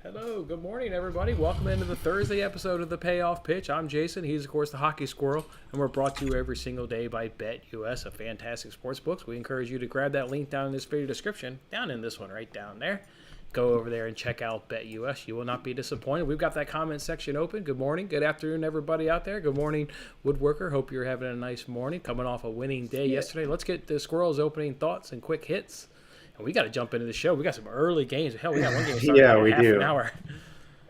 Hello, good morning, everybody. Welcome into the Thursday episode of the Payoff Pitch. I'm Jason. He's, of course, the Hockey Squirrel, and we're brought to you every single day by BetUS, a fantastic sports books. We encourage you to grab that link down in this video description, down in this one right down there. Go over there and check out BetUS. You will not be disappointed. We've got that comment section open. Good morning, good afternoon, everybody out there. Good morning, Woodworker. Hope you're having a nice morning, coming off a winning day yesterday. Let's get the Squirrel's opening thoughts and quick hits. And we got to jump into the show. We got some early games. Hell, we got one game starting in half an hour.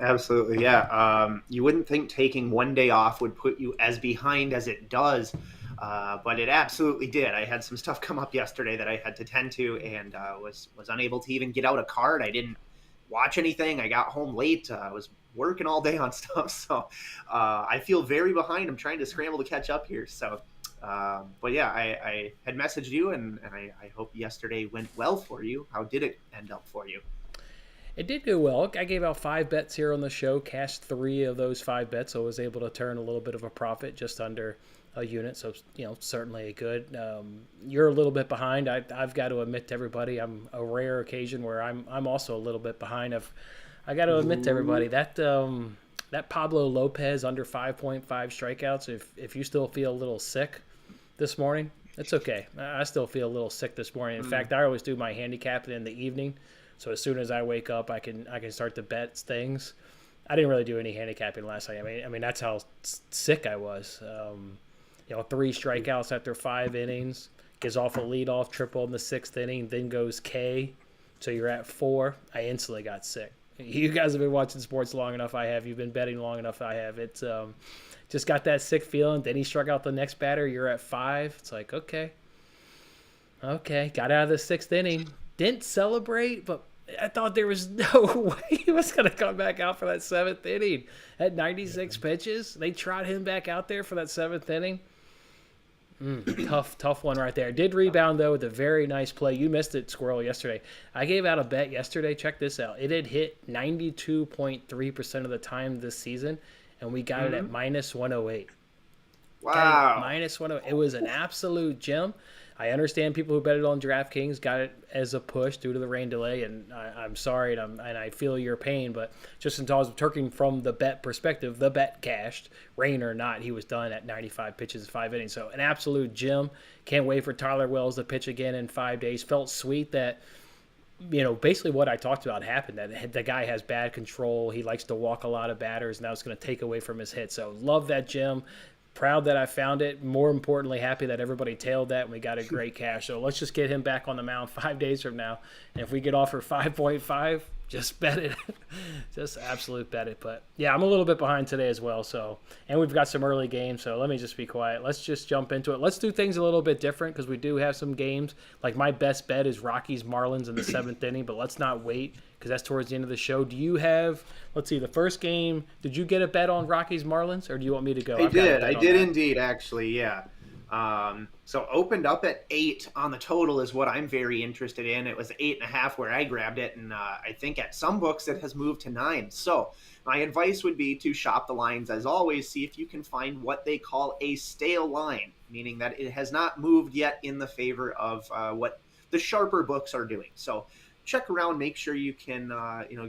Absolutely, yeah. You wouldn't think taking one day off would put you as behind as it does, but it absolutely did. I had some stuff come up yesterday that I had to tend to, and was unable to even get out a card. I didn't watch anything. I got home late. I was working all day on stuff, so I feel very behind. I'm trying to scramble to catch up here. So, but yeah, I had messaged you, and I hope yesterday went well for you. How did it end up for you? It did go well. I gave out 5 bets here on the show, cashed 3 of those 5 bets, so I was able to turn a little bit of a profit just under a unit, so, certainly good. You're a little bit behind. I've got to admit to everybody, I'm a rare occasion where I'm also a little bit behind. I got to admit to everybody, that Pablo Lopez under 5.5 strikeouts, if you still feel a little sick this morning, it's okay. I still feel a little sick this morning. In fact, I always do my handicapping in the evening. So as soon as I wake up, I can start to bet things. I didn't really do any handicapping last night. I mean that's how sick I was. 3 strikeouts after 5 innings, gives off a leadoff triple in the 6th inning, then goes K. So you're at 4. I instantly got sick. You guys have been watching sports long enough. I have. You've been betting long enough. I have. It's just got that sick feeling. Then he struck out the next batter. You're at 5. It's like okay. Got out of the 6th inning. Didn't celebrate, but I thought there was no way he was going to come back out for that 7th inning. At 96 pitches, they trot him back out there for that 7th inning. Tough one right there. Did rebound, though, with a very nice play. You missed it, Squirrel, yesterday. I gave out a bet yesterday. Check this out. It had hit 92.3% of the time this season, and we got it at minus 108. Wow. Minus 108. It was an absolute gem. I understand people who bet it on DraftKings got it as a push due to the rain delay, and I'm sorry, and I feel your pain, but just in terms of turking from the bet perspective, the bet cashed. Rain or not, he was done at 95 pitches, 5 innings. So an absolute gem. Can't wait for Tyler Wells to pitch again in 5 days. Felt sweet that, basically what I talked about happened, that the guy has bad control. He likes to walk a lot of batters, and that was going to take away from his hit. So love that gem. Proud that I found it. More importantly, happy that everybody tailed that and we got a great cash. So let's just get him back on the mound 5 days from now. And if we get offered 5.5, just bet it. Just absolute bet it. But yeah, I'm a little bit behind today as well. So, and we've got some early games. So let me just be quiet. Let's just jump into it. Let's do things a little bit different because we do have some games. Like my best bet is Rockies Marlins in the 7th inning, but let's not wait because that's towards the end of the show. Do you have, let's see, the first game, did you get a bet on Rockies Marlins or do you want me to go? I did indeed, actually, yeah. So opened up at 8 on the total is what I'm very interested in. It was 8.5 where I grabbed it, and I think at some books it has moved to 9. So my advice would be to shop the lines as always, see if you can find what they call a stale line, meaning that it has not moved yet in the favor of what the sharper books are doing. So check around, make sure you can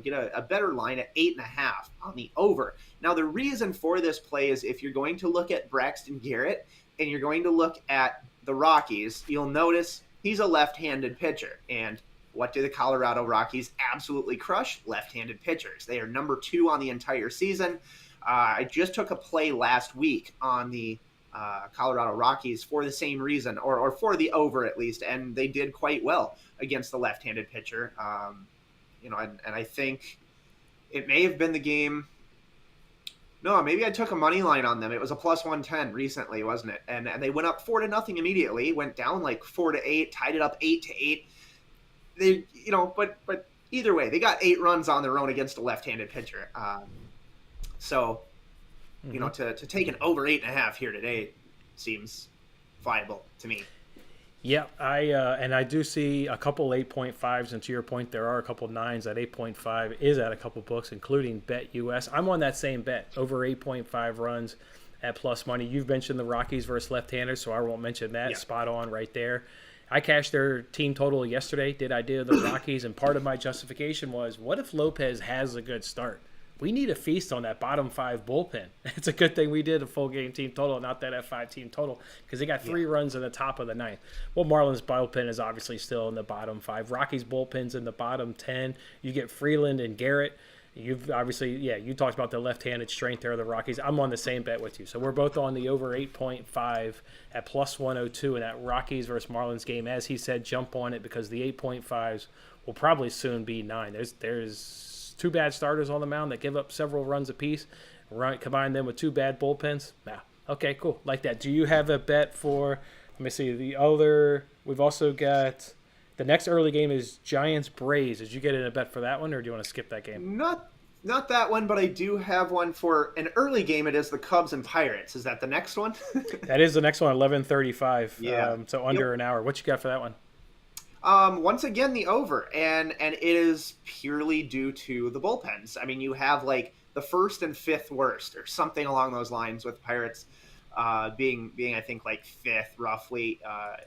get a better line at 8.5 on the over. Now the reason for this play is if you're going to look at Braxton Garrett and you're going to look at the Rockies, you'll notice he's a left-handed pitcher. And what do the Colorado Rockies absolutely crush? Left-handed pitchers. They are number 2 on the entire season. I just took a play last week on the Colorado Rockies for the same reason, or for the over at least, and they did quite well against the left-handed pitcher. And I think it may have been the game. No, maybe I took a money line on them. It was a plus 110 recently, wasn't it? And they went up 4-0 immediately. Went down like 4-8, tied it up 8-8. They, but either way, they got 8 runs on their own against a left-handed pitcher. To take an over 8.5 here today seems viable to me. Yeah, I do see a couple 8.5s, and to your point, there are a couple 9s. That 8.5 is at a couple books, including BetUS. I'm on that same bet, over 8.5 runs at plus money. You've mentioned the Rockies versus left-handers, so I won't mention that. Yeah. Spot on right there. I cashed their team total yesterday. I did the Rockies, and part of my justification was, what if Lopez has a good start? We need a feast on that bottom 5 bullpen. It's a good thing we did a full game team total, not that F5 team total, because they got 3 runs in the top of the 9th. Well, Marlins bullpen is obviously still in the bottom 5. Rockies bullpen's in the bottom 10. You get Freeland and Garrett. You've obviously, you talked about the left-handed strength there of the Rockies. I'm on the same bet with you. So we're both on the over 8.5 at plus 102 in that Rockies versus Marlins game. As he said, jump on it because the 8.5s will probably soon be 9. There's 2 bad starters on the mound that give up several runs apiece. Combine them with 2 bad bullpens. Nah. Okay, cool. Like that. Do you have a bet for, let me see, we've also got, the next early game is Giants-Braves. Did you get in a bet for that one, or do you want to skip that game? Not that one, but I do have one for an early game. It is the Cubs and Pirates. Is that the next one? That is the next one, 11:35. Yeah. So under an hour. What you got for that one? Once again, the over, and it is purely due to the bullpens. I mean, you have like the 1st and 5th worst, or something along those lines, with Pirates being I think like 5th roughly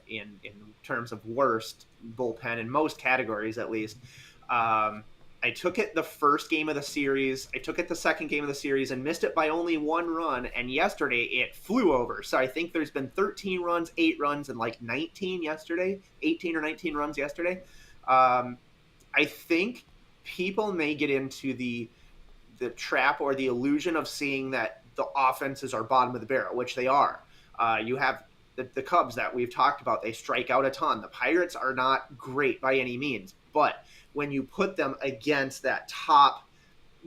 in terms of worst bullpen in most categories at least. I took it the first game of the series. I took it the second game of the series and missed it by only 1 run. And yesterday it flew over. So I think there's been 13 runs, 8 runs, and like 19 yesterday, 18 or 19 runs yesterday. I think people may get into the trap or the illusion of seeing that the offenses are bottom of the barrel, which they are. You have the Cubs that we've talked about. They strike out a ton. The Pirates are not great by any means, but when you put them against that top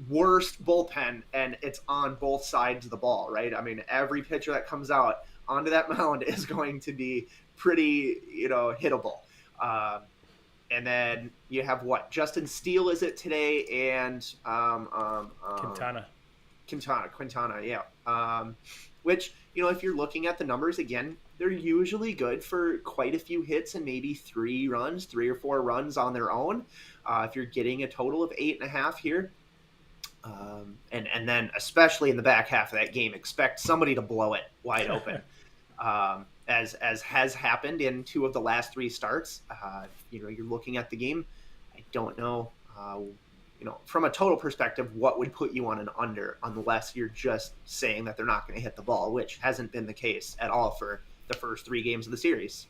worst bullpen, and it's on both sides of the ball, right? I mean, every pitcher that comes out onto that mound is going to be pretty, hittable. And then you have Justin Steele, is it today? And Quintana, yeah. Which, if you're looking at the numbers again, they're usually good for quite a few hits and maybe 3 or 4 runs on their own. If you're getting a total of 8.5 here, and then especially in the back half of that game, expect somebody to blow it wide open, as has happened in 2 of the last 3 starts. You're looking at the game. I don't know, from a total perspective, what would put you on an under, unless you're just saying that they're not going to hit the ball, which hasn't been the case at all for the first 3 games of the series.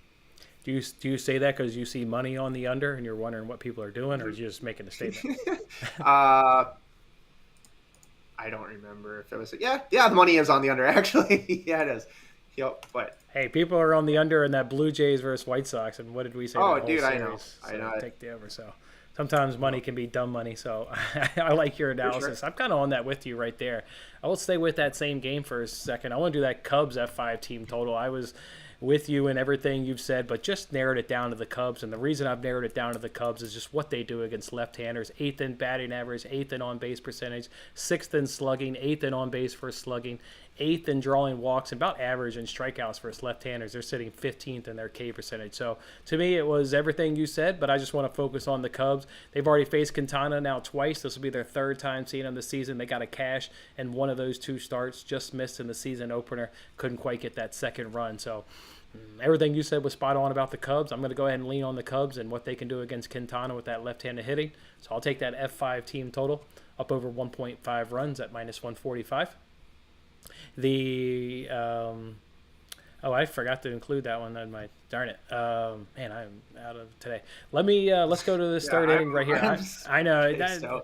Do you say that because you see money on the under and you're wondering what people are doing, or are you just making a statement? I don't remember if it was. Yeah, the money is on the under, actually. Yeah, it is. Yep, but hey, people are on the under in that Blue Jays versus White Sox, and what did we say? Oh, dude, I know. I know. Take the over. So sometimes money can be dumb money. So I like your analysis. Sure. I'm kind of on that with you right there. I will stay with that same game for a second. I want to do that Cubs F5 team total. I was with you in everything you've said, but just narrowed it down to the Cubs. And the reason I've narrowed it down to the Cubs is just what they do against left-handers. 8th in batting average, 8th in on-base percentage, 6th in slugging, 8th in on-base for slugging, 8th in drawing walks, and about average in strikeouts versus left-handers. They're sitting 15th in their K percentage. So to me, it was everything you said, but I just want to focus on the Cubs. They've already faced Quintana now twice. This will be their 3rd time seeing him this season. They got a cash, and one of those 2 starts just missed in the season opener. Couldn't quite get that second run. So everything you said was spot on about the Cubs. I'm going to go ahead and lean on the Cubs and what they can do against Quintana with that left-handed hitting. So I'll take that F5 team total up over 1.5 runs at minus 145. I forgot to include that one on my, darn it. Man, I'm out of today. Let's go to this third inning right here. I know.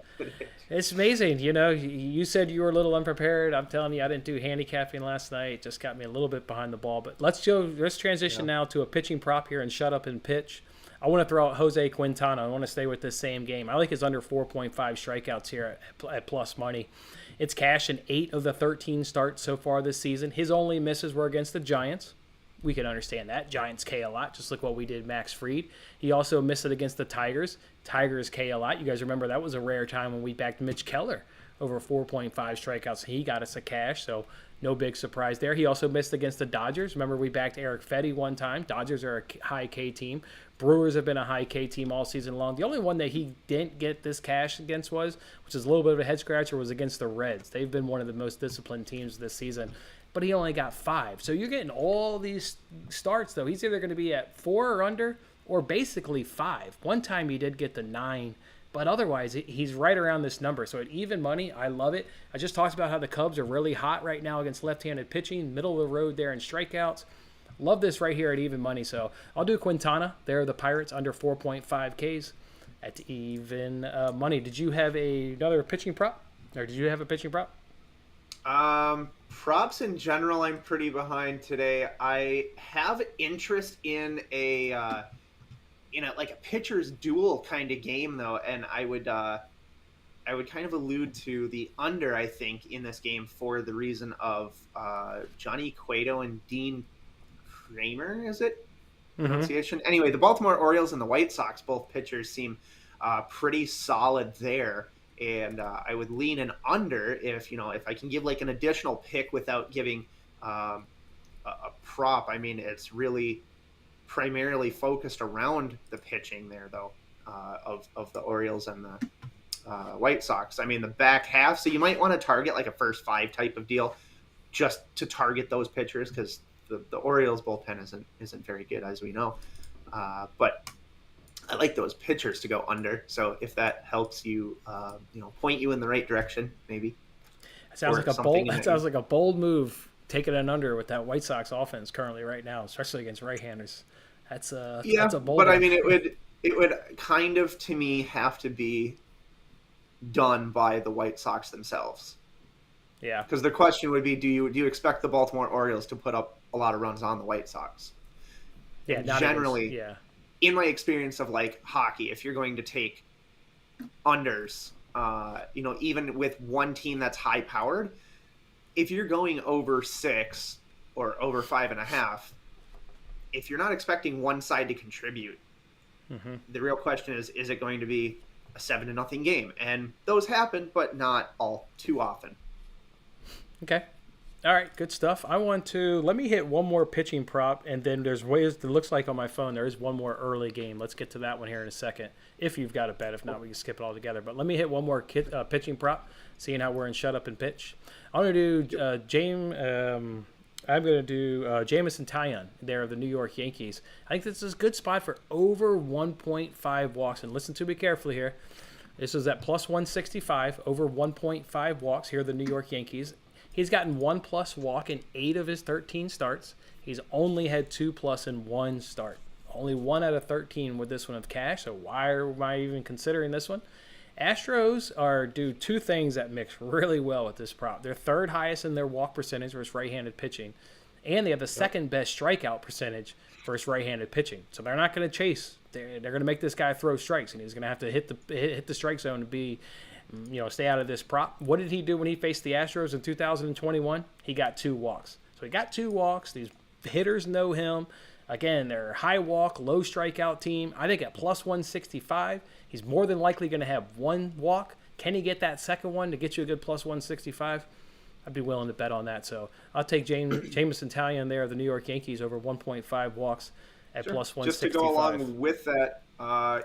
It's amazing. You said you were a little unprepared. I'm telling you, I didn't do handicapping last night. It just got me a little bit behind the ball. But let's transition now to a pitching prop here and shut up and pitch. I want to throw out Jose Quintana. I want to stay with this same game. I like his under 4.5 strikeouts here at plus money. It's cash in 8 of the 13 starts so far this season. His only misses were against the Giants. We can understand that. Giants K a lot, just like what we did Max Fried. He also missed it against the Tigers. Tigers K a lot. You guys remember that was a rare time when we backed Mitch Keller over 4.5 strikeouts. He got us a cash, so no big surprise there. He also missed against the Dodgers. Remember we backed Eric Fetty one time. Dodgers are a high K team. Brewers have been a high K team all season long. The only one that he didn't get this cash against which is a little bit of a head scratcher, was against the Reds. They've been one of the most disciplined teams this season, but he only got 5. So you're getting all these starts, though. He's either going to be at 4 or under or basically 5. One time he did get the 9, but otherwise he's right around this number. So at even money, I love it. I just talked about how the Cubs are really hot right now against left-handed pitching, middle of the road there in strikeouts. Love this right here at even money. So I'll do Quintana. They're the Pirates under 4.5 Ks at even money. Did you have another pitching prop? Or did you have a pitching prop? Props in general, I'm pretty behind today. I have interest in a like a pitcher's duel kind of game though, and I would kind of allude to the under, I think, in this game for the reason of Johnny Cueto and Dean Kramer, is it? Pronunciation? Anyway, the Baltimore Orioles and the White Sox, both pitchers seem pretty solid there. And I would lean an under if I can give like an additional pick without giving a prop. I mean, it's really primarily focused around the pitching there, though, of the Orioles and the White Sox. I mean, the back half. So you might want to target like a first 5 type of deal, just to target those pitchers, because the Orioles bullpen isn't very good, as we know. But I like those pitchers to go under. So if that helps you, point you in the right direction, maybe. It sounds like a bold move, taking an under with that White Sox offense currently right now, especially against right-handers. That's a bold. But one. I mean, it would kind of, to me, have to be done by the White Sox themselves. Yeah. Because the question would be, do you expect the Baltimore Orioles to put up a lot of runs on the White Sox? Yeah. Generally. Yeah. In my experience of like hockey, if you're going to take unders, even with one team that's high powered, if you're going over 6 or over 5.5, if you're not expecting one side to contribute, the real question is it going to be a 7-0 game? And those happen, but not all too often. Okay. All right, good stuff. Let me hit one more pitching prop, and then there's ways, it looks like on my phone, there is one more early game. Let's get to that one here in a second, if you've got a bet. If not, we can skip it all together. But let me hit one more pitching prop, seeing how we're in shut up and pitch. I'm going to do Jameson Taillon there of the New York Yankees. I think this is a good spot for over 1.5 walks. And listen to me carefully here. This is at plus 165, over 1.5 walks here, the New York Yankees. He's gotten 1+ walk in 8 of his 13 starts. He's only had 2+ in 1 start. Only 1 out of 13 with this one of cash, so why am I even considering this one? Astros do 2 things that mix really well with this prop. They're 3rd highest in their walk percentage versus right-handed pitching, and they have the 2nd best strikeout percentage versus right-handed pitching. So they're not going to chase. They're going to make this guy throw strikes, and he's going to have to hit the strike zone to be, stay out of this prop. What did he do when he faced the Astros in 2021? He got 2 walks. So he got 2 walks. These hitters know him. Again, they're a high walk, low strikeout team. I think at plus 165, he's more than likely going to have 1 walk. Can he get that second one to get you a good plus 165? I'd be willing to bet on that. So I'll take Jameson Taillon there of the New York Yankees over 1.5 walks at plus 165. Just to go along with that,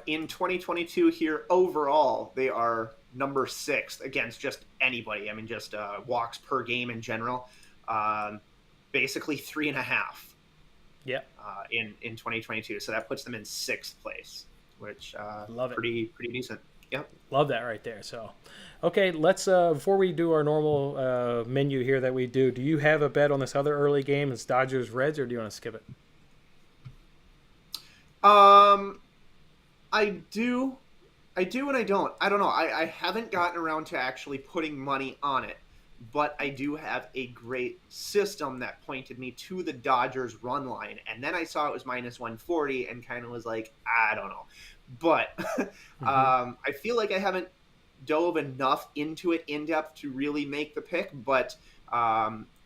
in 2022 here overall, they are number 6th against just anybody. I mean, just walks per game in general. Basically 3.5. Yeah. In 2022, so that puts them in 6th place, which love it. Pretty decent. Yep. Love that right there. So, okay, let's before we do our normal menu here that we do you have a bet on this other early game? It's Dodgers Reds, or do you want to skip it? I do and I don't. I don't know. I haven't gotten around to actually putting money on it, but I do have a great system that pointed me to the Dodgers run line. And then I saw it was minus 140 and kind of was like, I don't know. But I feel like I haven't dove enough into it in depth to really make the pick. But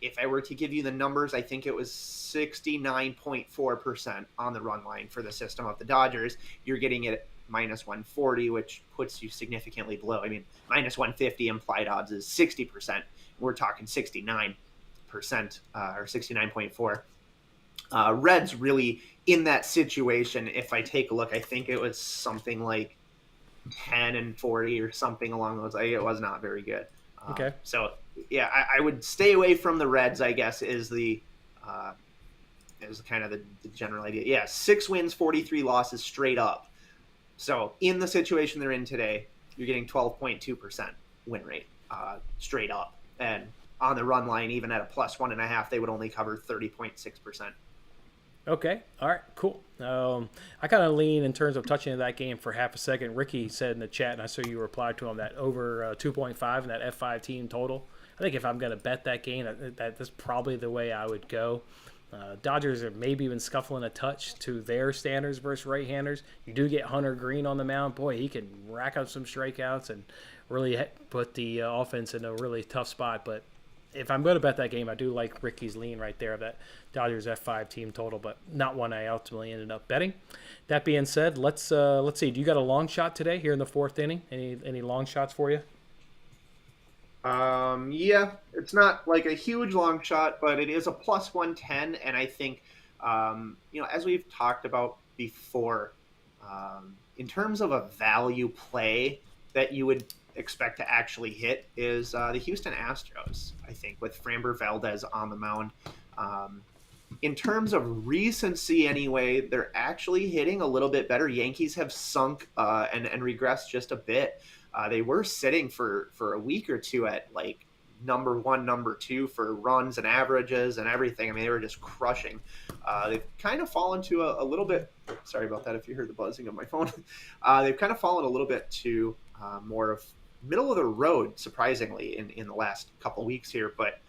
if I were to give you the numbers, I think it was 69.4% on the run line for the system of the Dodgers. You're getting it at minus 140, which puts you significantly below. I mean, minus 150 implied odds is 60%. We're talking 69% or 69.4. Reds really in that situation. If I take a look, I think it was something like 10 and 40 or something along those lines. It was not very good. Okay. So yeah, I would stay away from the Reds, I guess, is the is kind of the general idea. Yeah, 6 wins, 43 losses straight up. So in the situation they're in today, you're getting 12.2% win rate straight up. And on the run line, even at a +1.5, they would only cover 30.6%. Okay. All right. Cool. I kind of lean in terms of touching that game for half a second. Ricky said in the chat, and I saw you replied to him, that over 2.5 and that F5 team total. I think if I'm going to bet that game, that's probably the way I would go. Dodgers are maybe even scuffling a touch to their standards versus right-handers. You do get Hunter Green on the mound. Boy, he can rack up some strikeouts and really put the offense in a really tough spot. But if I'm going to bet that game, I do like Ricky's lean right there, that Dodgers F5 team total, but not one I ultimately ended up betting. That being said, let's see. Do you got a long shot today here in the 4th inning? Any long shots for you? Yeah, it's not like a huge long shot, but it is a +110. And I think, as we've talked about before, in terms of a value play that you would expect to actually hit is the Houston Astros, I think, with Framber Valdez on the mound. In terms of recency anyway, they're actually hitting a little bit better. Yankees have sunk and regressed just a bit. They were sitting for a week or two at like number 1, number 2 for runs and averages and everything. I mean, they were just crushing. They've kind of fallen to a little bit. Sorry about that if you heard the buzzing of my phone. They've kind of fallen a little bit to more of middle of the road, surprisingly, in the last couple of weeks here. But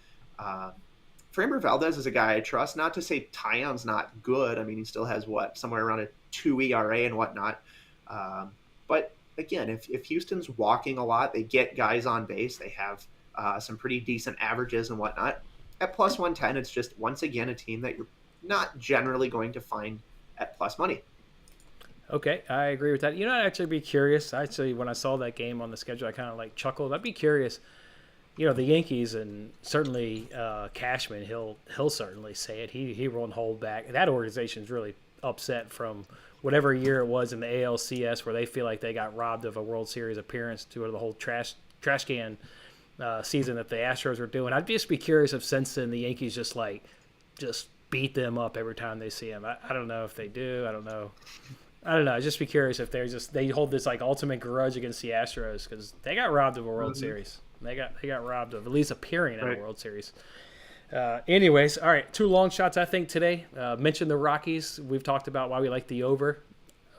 Framber Valdez is a guy I trust. Not to say Taillon's not good. I mean, he still has somewhere around a 2 ERA and whatnot. But again, if Houston's walking a lot, they get guys on base. They have some pretty decent averages and whatnot. At +110, it's just, once again, a team that you're not generally going to find at plus money. Okay, I agree with that. I'd actually be curious. Actually, when I saw that game on the schedule, I kind of chuckled. I'd be curious. The Yankees, and certainly Cashman, he'll certainly say it. He won't hold back. That organization's really upset from whatever year it was in the ALCS, where they feel like they got robbed of a World Series appearance due to the whole trash can season that the Astros were doing. I'd just be curious if since then the Yankees just beat them up every time they see them. I don't know if they do. I don't know. I'd just be curious if they hold this ultimate grudge against the Astros, because they got robbed of a World Series. They got robbed of at least appearing in a World Series. Anyways, all right, 2 long shots I think today. Mentioned the Rockies. We've talked about why we like the over.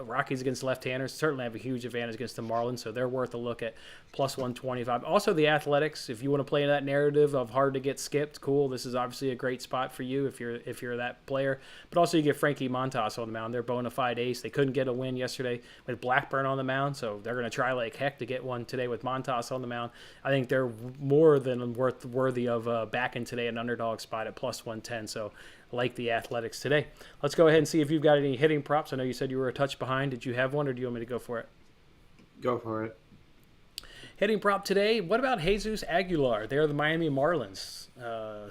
Rockies against left-handers certainly have a huge advantage against the Marlins, so they're worth a look at +125. Also, the Athletics, if you want to play in that narrative of hard to get skipped, cool. This is obviously a great spot for you if you're that player. But also, you get Frankie Montas on the mound. They're bona fide ace. They couldn't get a win yesterday with Blackburn on the mound, so they're going to try like heck to get one today with Montas on the mound. I think they're more than worthy of backing today an underdog spot at +110. So, like the Athletics today. Let's go ahead and see if you've got any hitting props. I know you said you were a touch behind. Did you have one, or do you want me to go for it? Go for it. Hitting prop today, what about Jesus Aguilar? They're the Miami Marlins.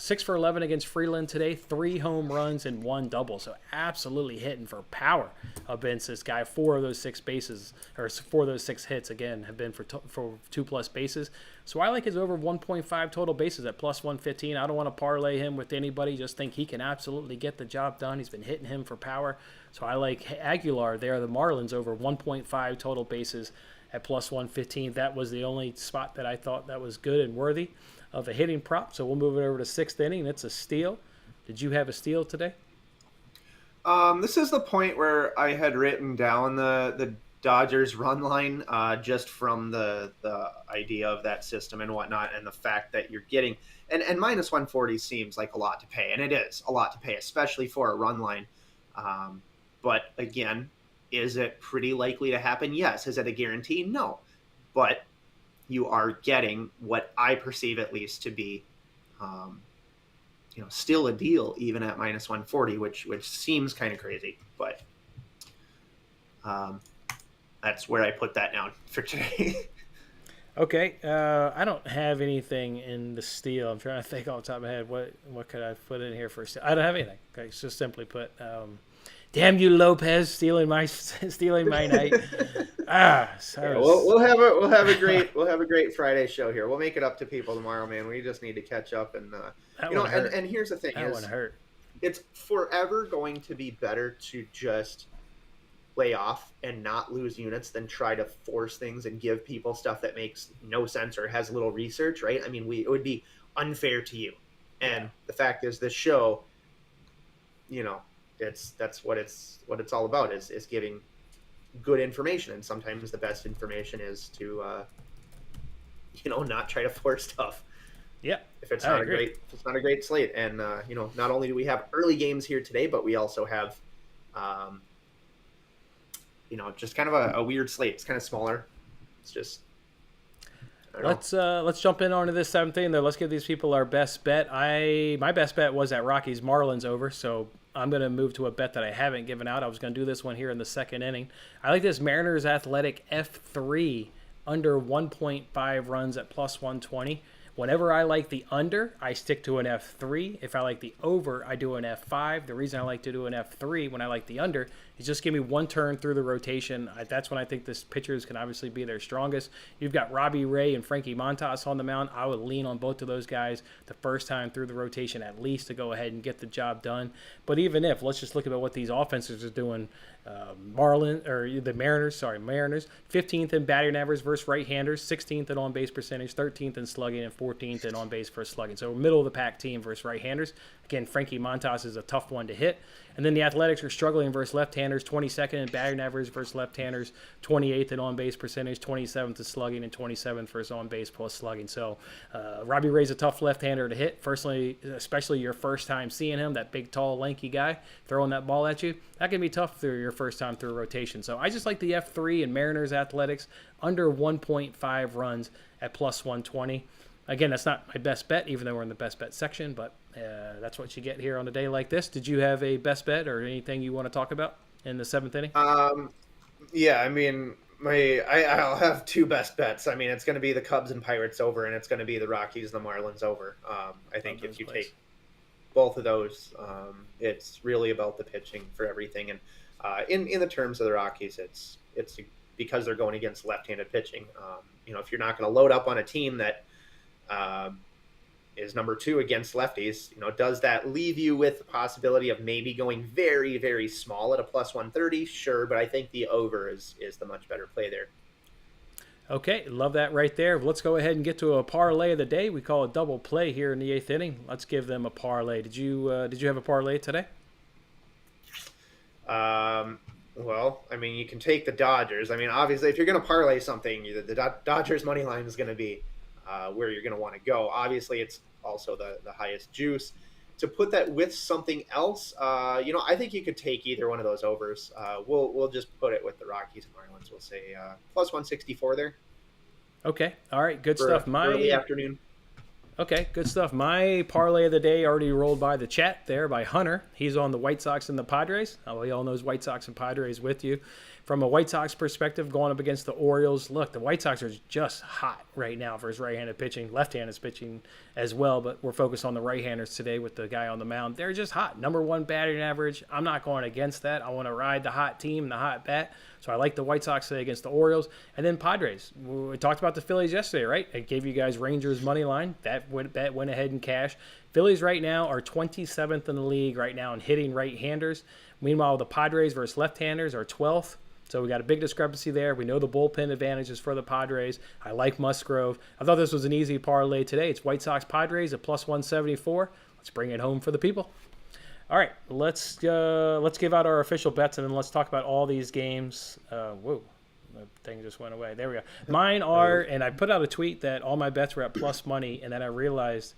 6 for 11 against Freeland today, 3 home runs and 1 double. So absolutely hitting for power against this guy. 4 of those 6 bases, or 4 of those 6 hits, again, have been for 2+ bases. So I like his over 1.5 total bases at +115. I don't want to parlay him with anybody. Just think he can absolutely get the job done. He's been hitting him for power. So I like Aguilar there, the Marlins, over 1.5 total bases at +115. That was the only spot that I thought that was good and worthy of a hitting prop. So we'll move it over to 6th inning. It's a steal. Did you have a steal today? This is the point where I had written down the Dodgers run line just from the idea of that system and whatnot, and the fact that you're getting and -140 seems like a lot to pay, and it is a lot to pay, especially for a run line. But again, is it pretty likely to happen? Yes. Is it a guarantee? No. But you are getting what I perceive at least to be, still a deal even at -140, which seems kind of crazy. But that's where I put that down for today. Okay. I don't have anything in the steal. I'm trying to think off the top of my head. What could I put in here for steal? I don't have anything. Okay, so simply put, damn you, Lopez, stealing my night. We'll have a great Friday show here. We'll make it up to people tomorrow, man. We just need to catch up and and here's the thing: that one hurt. it's forever going to be better to just lay off and not lose units than try to force things and give people stuff that makes no sense or has little research, right? I mean, it would be unfair to you. And the fact is, this show, that's what it's all about is giving good information, and sometimes the best information is to not try to force stuff. Yeah, if it's not a great slate. And not only do we have early games here today, but we also have just kind of a weird slate. It's kind of smaller. It's just let's jump in onto this 7th inning though. Let's give these people our best bet. My best bet was that Rockies Marlins over, so I'm going to move to a bet that I haven't given out. I was going to do this one here in the 2nd inning. I like this Mariners Athletic F3 under 1.5 runs at plus 120. Whenever I like the under, I stick to an F3. If I like the over, I do an F5. The reason I like to do an F3 when I like the under is just give me one turn through the rotation. That's when I think this pitchers can obviously be their strongest. You've got Robbie Ray and Frankie Montas on the mound. I would lean on both of those guys the first time through the rotation at least to go ahead and get the job done. But even if, let's just look at what these offenses are doing. Mariners, 15th in batting average versus right-handers, 16th in on-base percentage, 13th in slugging, and 14th in on-base for slugging. So middle of the pack team versus right-handers. Again, Frankie Montas is a tough one to hit. And then the Athletics are struggling versus left-handers, 22nd in batting average versus left-handers, 28th in on-base percentage, 27th in slugging, and 27th versus on-base plus slugging. So Robbie Ray's a tough left-hander to hit. Firstly, especially your first time seeing him, that big, tall, lanky guy throwing that ball at you. That can be tough through your first time through a rotation. So I just like the F3 and Mariners Athletics under 1.5 runs at plus 120. Again, that's not my best bet, even though we're in the best bet section, but that's what you get here on a day like this. Did you have a best bet or anything you want to talk about in the 7th inning? Yeah, I mean, I'll have two best bets. I mean, it's going to be the Cubs and Pirates over, and it's going to be the Rockies and the Marlins over. I think if you take both of those, it's really about the pitching for everything. And in the terms of the Rockies, it's because they're going against left-handed pitching. If you're not going to load up on a team that is number 2 against lefties, does that leave you with the possibility of maybe going very, very small at a plus 130? Sure, but I think the over is the much better play there. Okay, love that right there. Let's go ahead and get to a parlay of the day. We call it double play here in the 8th inning. Let's give them a parlay. Did you have a parlay today? Well, I mean, you can take the Dodgers. I mean, obviously, if you're going to parlay something, the Dodgers money line is going to be where you're going to want to go. Obviously, it's also the highest juice. To put that with something else, I think you could take either one of those overs. We'll just put it with the Rockies and Marlins. We'll say plus 164 there. Okay. All right. Good stuff. Early afternoon. Okay, good stuff. My parlay of the day already rolled by the chat there by Hunter. He's on the White Sox and the Padres. We all knows White Sox and Padres with you. From a White Sox perspective, going up against the Orioles, look, the White Sox are just hot right now for his right-handed pitching. Left-handed pitching as well, but we're focused on the right-handers today with the guy on the mound. They're just hot. Number 1 batting average. I'm not going against that. I want to ride the hot team, the hot bat. So I like the White Sox today against the Orioles. And then Padres. We talked about the Phillies yesterday, right? I gave you guys Rangers money line. That went ahead and cashed. Phillies right now are 27th in the league right now in hitting right-handers. Meanwhile, the Padres versus left-handers are 12th. So we got a big discrepancy there. We know the bullpen advantages for the Padres. I like Musgrove. I thought this was an easy parlay today. It's White Sox Padres at plus 174. Let's bring it home for the people. All right, let's give out our official bets, and then let's talk about all these games. Whoa, the thing just went away. There we go. Mine are, and I put out a tweet that all my bets were at plus money, and then I realized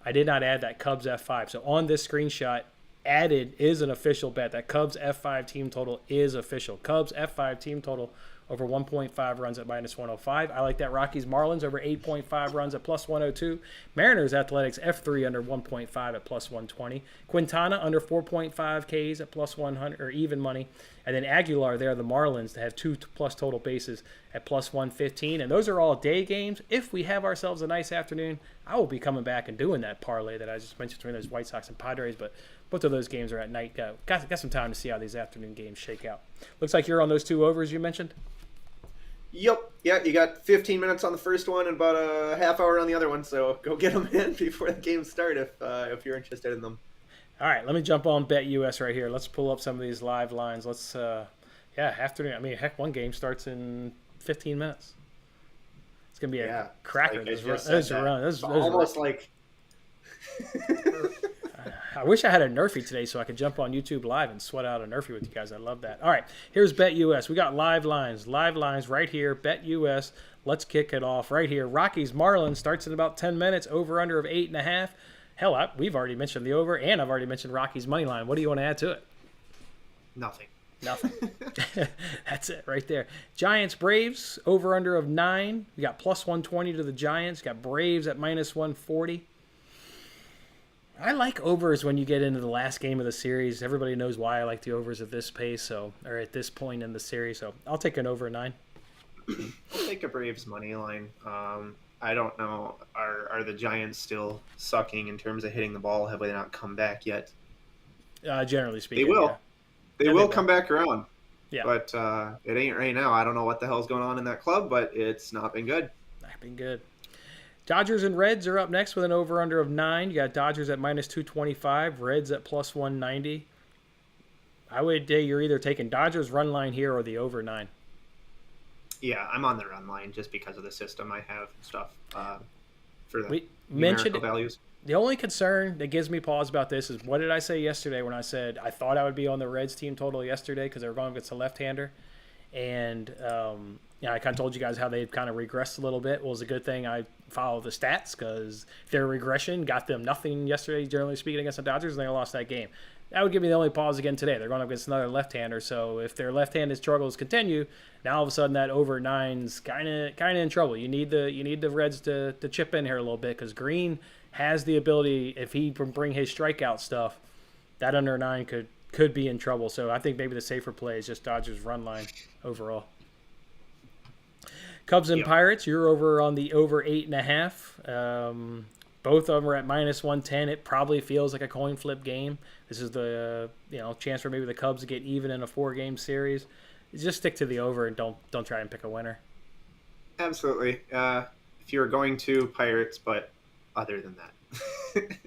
I did not add that Cubs F5. So on this screenshot, added is an official bet. That Cubs F5 team total is official. Cubs F5 team total over 1.5 runs at minus 105. I like that Rockies Marlins over 8.5 runs at plus 102. Mariners Athletics F3 under 1.5 at plus 120. Quintana under 4.5 Ks at plus 100 or even money. And then Aguilar there, the Marlins, to have 2 plus total bases at plus 115. And those are all day games. If we have ourselves a nice afternoon, I will be coming back and doing that parlay that I just mentioned between those White Sox and Padres. But both of those games are at night. Got some time to see how these afternoon games shake out. Looks like you're on those 2 overs you mentioned. Yep. Yeah, you got 15 minutes on the first one and about a half hour on the other one. So go get them in before the games start if you're interested in them. All right, let me jump on BetUS right here. Let's pull up some of these live lines. Let's, afternoon. I mean, heck, one game starts in 15 minutes. It's gonna be a cracker. It's almost like. I wish I had a NRFI today so I could jump on YouTube Live and sweat out a NRFI with you guys. I love that. All right, here's BetUS. We got live lines right here. BetUS. Let's kick it off right here. Rockies Marlins starts in about 10 minutes. Over under of 8.5. Hell, we've already mentioned the over, and I've already mentioned Rockies money line. What do you want to add to it? Nothing. That's it right there. Giants Braves over under of 9. We got plus 120 to the Giants. Got Braves at minus 140. I like overs when you get into the last game of the series. Everybody knows why I like the overs at this pace, or at this point in the series. So I'll take an over 9. I'll take a Braves money line. I don't know. Are the Giants still sucking in terms of hitting the ball? Have they not come back yet? Generally speaking, they will. Yeah. They will come back around. Yeah, but it ain't right now. I don't know what the hell's going on in that club, but it's not been good. Not been good. Dodgers and Reds are up next with an over-under of 9. You got Dodgers at minus 225, Reds at plus 190. I would say you're either taking Dodgers run line here or the over 9. Yeah, I'm on the run line just because of the system I have and stuff for the we mentioned values. The only concern that gives me pause about this is, what did I say yesterday when I said I thought I would be on the Reds team total yesterday because they were going against a left-hander? And I kind of told you guys how they've kind of regressed a little bit. Well, it was a good thing I follow the stats because their regression got them nothing yesterday, generally speaking, against the Dodgers, and they lost that game. That would give me the only pause again today. They're going up against another left-hander, so if their left-handed struggles continue, now all of a sudden that over 9's kind of in trouble. You need the Reds to chip in here a little bit because Green has the ability, if he can bring his strikeout stuff, that under 9 could be in trouble. So I think maybe the safer play is just Dodgers run line overall. Cubs and Pirates, you're over on the over 8.5. Both of them are at minus 110. It probably feels like a coin flip game. This is the chance for maybe the Cubs to get even in a 4-game series. Just stick to the over and don't try and pick a winner. Absolutely. If you're going to Pirates, but other than that.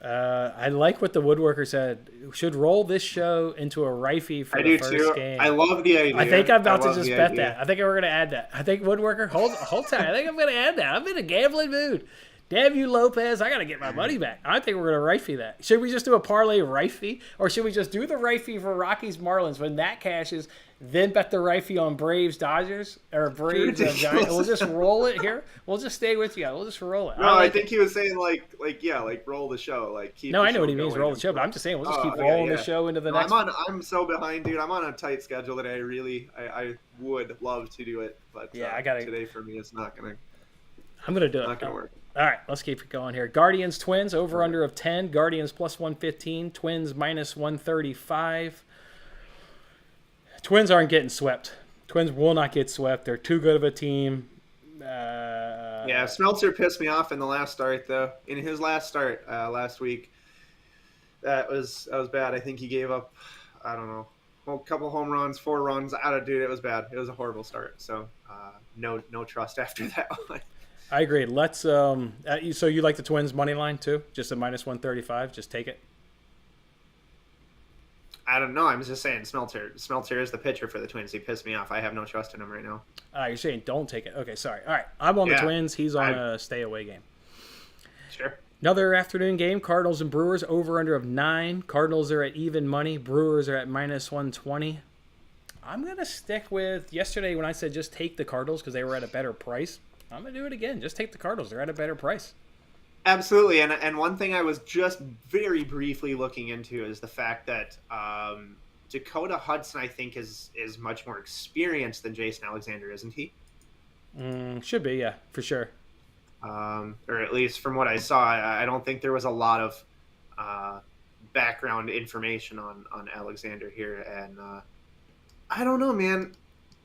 I like what the woodworker said. Should roll this show into a RFI for the first game. I love the idea. I think I'm about to just bet that. I think we're going to add that. I think woodworker, hold tight. I think I'm going to add that. I'm in a gambling mood. Damn you, Lopez. I got to get my money back. I think we're going to RFI that. Should we just do a parlay RFI? Or should we just do the RFI for Rockies Marlins when that cashes, then bet the RFI on Braves Dodgers or Braves Giants? We'll just roll it here. We'll just stay with you. We'll just roll it. No, I think he was saying like roll the show. Keep I know what he means, roll the show, but I'm just saying we'll just keep rolling the show into the next one. I'm so behind, dude. I'm on a tight schedule today. I would love to do it, but today for me it's not gonna. I'm gonna do it. Not gonna work. All right, let's keep it going here. Guardians Twins over under of 10. Guardians plus 115. Twins minus 135. Twins aren't getting swept. Twins will not get swept. They're too good of a team. Smeltzer pissed me off in the last start, though. In his last start last week, that was bad. I think he gave up, I don't know, a couple home runs, 4 runs. Dude, it was bad. It was a horrible start. So no trust after that one. I agree. Let's. So you like the Twins money line too? Just a minus 135. Just take it. I don't know. I'm just saying Smeltzer is the pitcher for the Twins. He pissed me off. I have no trust in him right now. You're saying don't take it. Okay, sorry. All right. I'm on the Twins. He's on a stay away game. Sure. Another afternoon game. Cardinals and Brewers over under of 9. Cardinals are at even money. Brewers are at minus 120. I'm going to stick with yesterday when I said just take the Cardinals because they were at a better price. I'm going to do it again. Just take the Cardinals. They're at a better price. Absolutely. And one thing I was just very briefly looking into is the fact that Dakota Hudson, I think, is much more experienced than Jason Alexander, isn't he? Should be, yeah, for sure. Or at least from what I saw, I don't think there was a lot of background information on Alexander here. And I don't know, man.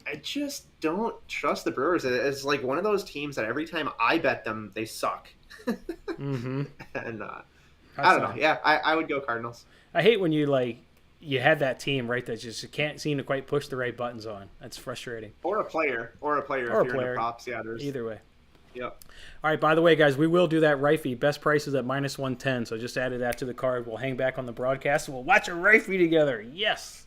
I just don't trust the Brewers. It's like one of those teams that every time I bet them, they suck. Mm-hmm. And I don't know. Yeah, I would go Cardinals. I hate when you have that team, right, that just can't seem to quite push the right buttons on. That's frustrating. Or a player if you're in the props. Yeah, either way. Yep. All right, by the way, guys, we will do that Rifey. Best prices at -110. So just added that to the card. We'll hang back on the broadcast and we'll watch a Rifey together. Yes.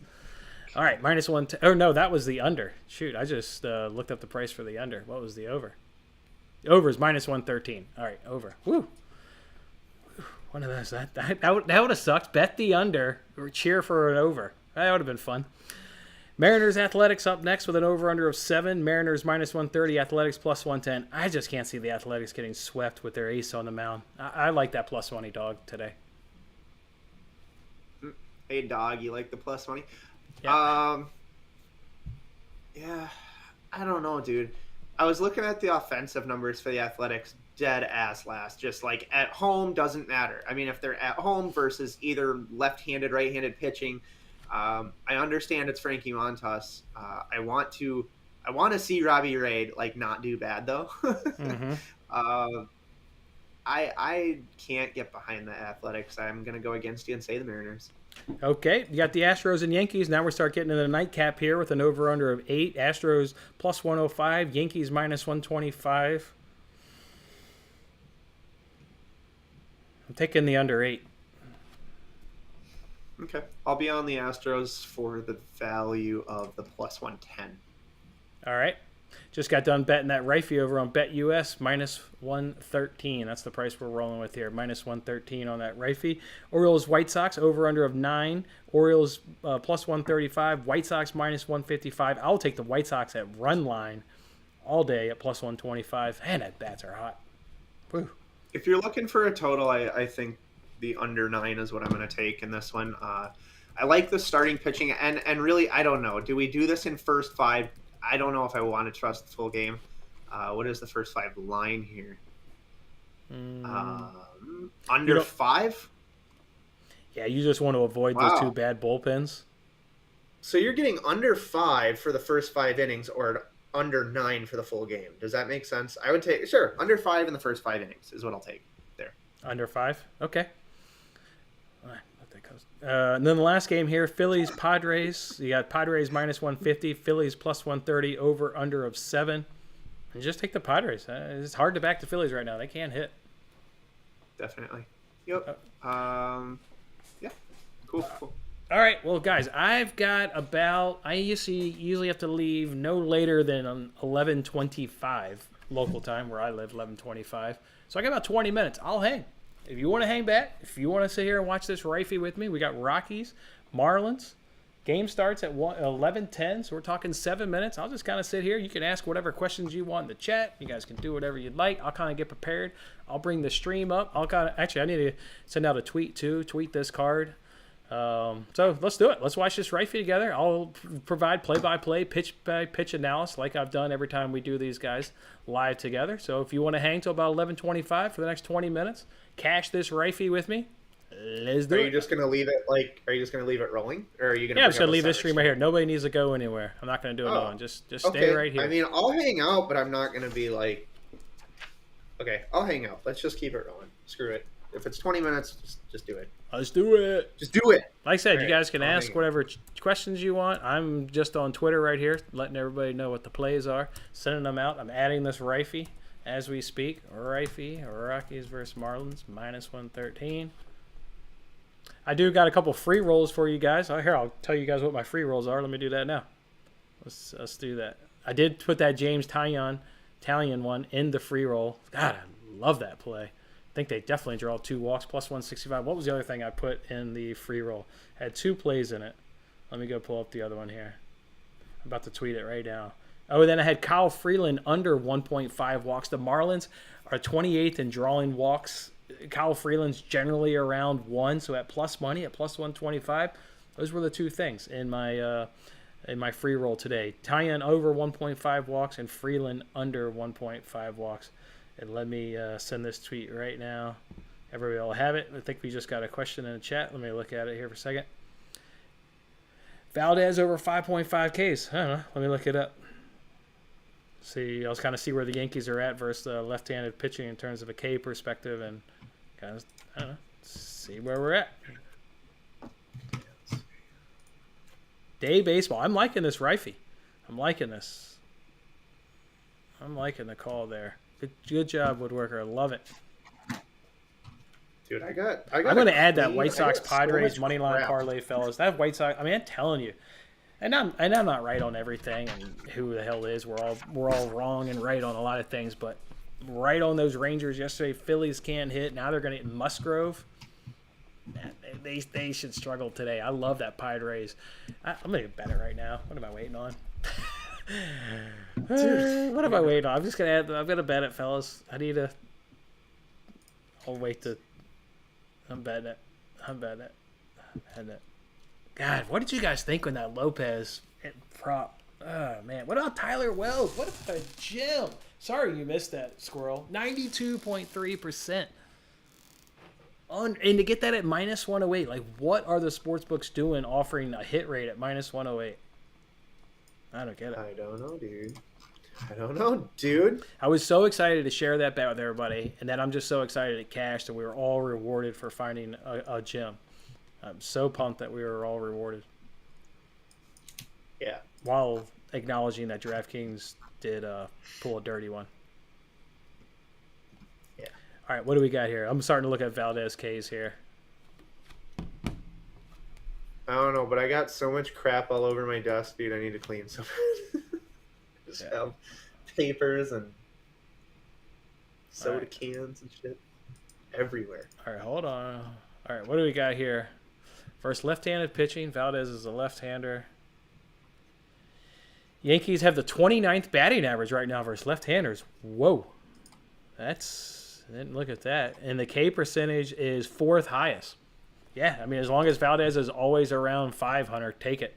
All right, -110. Oh, no, that was the under. Shoot, I just looked up the price for the under. What was the over? The over is -113. All right, over. Woo. One of those. That would have sucked. Bet the under or cheer for an over. That would have been fun. Mariners Athletics up next with an over-under of 7. Mariners -130, Athletics +110. I just can't see the Athletics getting swept with their ace on the mound. I like that +money dog today. Hey, dog, you like the +money? Yeah. Yeah, I don't know, dude. I was looking at the offensive numbers for the Athletics, dead ass last. Just like at home doesn't matter. I mean, if they're at home versus either left-handed, right-handed pitching, I understand it's Frankie Montas. I want to see Robbie Ray like not do bad though. Mm-hmm. I can't get behind the Athletics. I'm gonna go against you and say the Mariners. Okay, you got the Astros and Yankees. Now we start getting into the nightcap here with an over-under of 8. Astros +105, Yankees -125. I'm taking the under 8. Okay, I'll be on the Astros for the value of the +110. All right. Just got done betting that Rifey over on BetUS, -113. That's the price we're rolling with here, -113 on that Rifey. Orioles White Sox over under of 9. Orioles +135. White Sox -155. I'll take the White Sox at run line all day at +125. And that bats are hot. Woo. If you're looking for a total, I think the under 9 is what I'm going to take in this one. I like the starting pitching, and really, I don't know. Do we do this in first 5? I don't know if I want to trust the full game. What is the first 5 line here? Under 5? Yeah, you just want to avoid those 2 bad bullpens. So you're getting under 5 for the first 5 innings or under 9 for the full game. Does that make sense? I would take, sure, under 5 in the first 5 innings is what I'll take there. Under 5? Okay. All right, let that go. And then the last game here, Phillies, Padres. You got Padres -150, Phillies +130, over under of 7. And just take the Padres. It's hard to back the Phillies right now. They can't hit. Definitely. Yep. Yeah. Cool. All right. Well, guys, I've got about, I usually have to leave no later than 11:25 local time where I live, 11:25. So I got about 20 minutes. I'll hang. If you want to hang back, if you want to sit here and watch this Rifey with me, we got Rockies, Marlins. Game starts at 11:10, so we're talking 7 minutes. I'll just kind of sit here. You can ask whatever questions you want in the chat. You guys can do whatever you'd like. I'll kind of get prepared. I'll bring the stream up. Actually, I need to send out a tweet too. Tweet this card. So let's do it. Let's watch this Rifey together. I'll provide play-by-play, pitch-by-pitch analysis like I've done every time we do these guys live together. So if you want to hang till about 11:25 for the next 20 minutes, cash this Rifey with me. Let's do it. Are you just going to leave it rolling? Or are you going to I'm just going to leave this stream right here. Nobody needs to go anywhere. I'm not going to do it on. Just stay right here. I mean, I'll hang out, but I'm not going to be like, okay, I'll hang out. Let's just keep it rolling. Screw it. If it's 20 minutes, just do it. Let's do it. Just do it. Like I said, you guys can ask whatever questions you want. I'm just on Twitter right here, letting everybody know what the plays are, sending them out. I'm adding this Rifey as we speak. Rifey, Rockies versus Marlins, -113. I do got a couple free rolls for you guys. Here, I'll tell you guys what my free rolls are. Let me do that now. Let's do that. I did put that James Taillon one in the free roll. God, I love that play. I think they definitely draw 2 walks, +165. What was the other thing I put in the free roll? Had 2 plays in it. Let me go pull up the other one here. I'm about to tweet it right now. Oh, then I had Kyle Freeland under 1.5 walks. The Marlins are 28th in drawing walks. Kyle Freeland's generally around 1, so at plus money, at +125. Those were the 2 things in my free roll today. Taillon over 1.5 walks and Freeland under 1.5 walks. And let me send this tweet right now. Everybody will have it. I think we just got a question in the chat. Let me look at it here for a second. Valdez over 5.5 Ks. I don't know. Let me look it up. See, I'll kind of see where the Yankees are at versus left-handed pitching in terms of a K perspective, and kind of, I don't know, see where we're at. Day baseball. I'm liking this Rifey. I'm liking this. I'm liking the call there. Good job, Woodworker. Love it. Dude, I got. I'm going to add that White I Sox got Padres so money much line crap. parlay, fellas. That White Sox. I mean, I'm telling you, and I'm not right on everything, and who the hell is? We're all wrong and right on a lot of things, but right on those Rangers yesterday. Phillies can't hit. Now they're going to hit Musgrove. Man, they should struggle today. I love that Padres. I'm going to bet it right now. What am I waiting on? Dude, what am I waiting on? I'm just going to add. I'm going to bet it, fellas. I'll wait to. I'm betting it. God, what did you guys think when that Lopez prop? Oh, man. What about Tyler Wells? What about a gem? Sorry you missed that, Squirrel. 92.3%. And to get that at minus 108, like, what are the sports books doing offering a hit rate at minus 108? I don't get it. I don't know, dude. I was so excited to share that bet with everybody, and then I'm just so excited it cashed, and we were all rewarded for finding a gem. I'm so pumped that we were all rewarded. Yeah. While acknowledging that DraftKings did pull a dirty one. Yeah. All right, what do we got here? I'm starting to look at Valdez K's here. I don't know, but I got so much crap all over my desk, dude. I need to clean some. Just have papers and soda cans and shit everywhere. All right, hold on. All right, what do we got here? First, left-handed pitching. Valdez is a left-hander. Yankees have the 29th batting average right now versus left-handers. Whoa. I didn't look at that. And the K percentage is 4th highest. Yeah, I mean, as long as Valdez is always around 500, take it.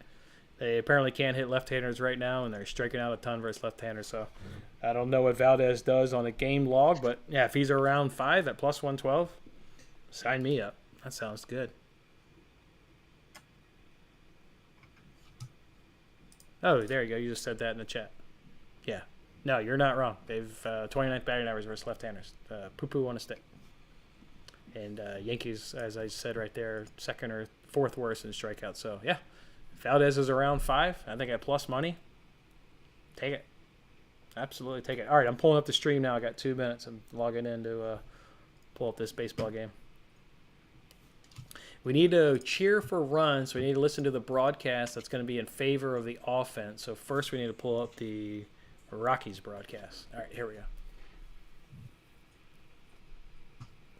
They apparently can't hit left-handers right now, and they're striking out a ton versus left-handers. So I don't know what Valdez does on a game log, but yeah, if he's around 5 at plus 112, sign me up. That sounds good. Oh, there you go. You just said that in the chat. Yeah. No, you're not wrong. They've 29th batting average versus left-handers. Poo-poo on a stick. And Yankees, as I said right there, 2nd or 4th worst in strikeouts. So, yeah. Valdez is around 5. I think at plus money. Take it. Absolutely take it. All right, I'm pulling up the stream now. I got 2 minutes. I'm logging in to pull up this baseball game. We need to cheer for runs. So we need to listen to the broadcast that's going to be in favor of the offense. So first we need to pull up the Rockies broadcast. All right, here we go.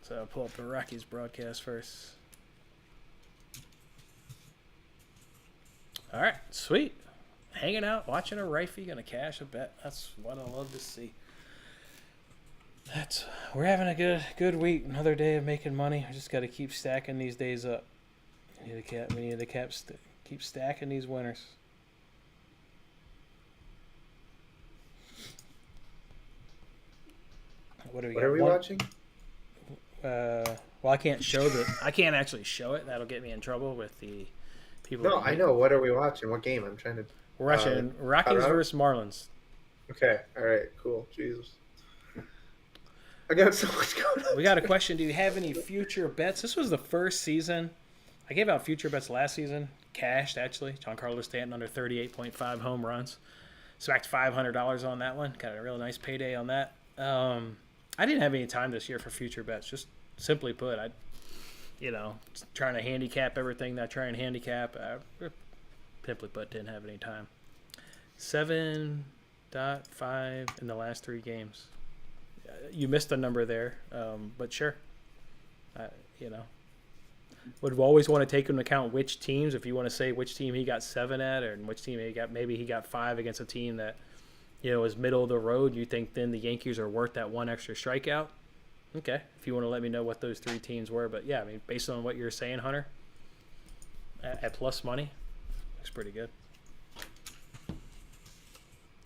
So I'll pull up the Rockies broadcast first. All right, sweet. Hanging out, watching a YRFI, gonna cash a bet. That's what I love to see. We're having a good week. Another day of making money. We just got to keep stacking these days up. We need to keep stacking these winners. What are we watching? Well, I can't actually show it. That'll get me in trouble with the people. No, I know. What are we watching? What game? I'm trying to. We're watching Rockies versus Marlins. Okay. All right. Cool. Jesus. I got so much going on. We got a question. Do you have any future bets? This was the first season. I gave out future bets last season. Cashed, actually. Giancarlo Stanton under 38.5 home runs. Smacked $500 on that one. Got a real nice payday on that. I didn't have any time this year for future bets. Just simply put, trying to handicap everything that I try and handicap. Simply put, didn't have any time. 7.5 in the last 3 games. You missed a number there, but sure. Would always want to take into account which teams. If you want to say which team he got 7 at, or which team maybe he got 5 against a team that is middle of the road. You think then the Yankees are worth that 1 extra strikeout? Okay, if you want to let me know what those 3 teams were, but yeah, I mean, based on what you're saying, Hunter, at plus money, looks pretty good.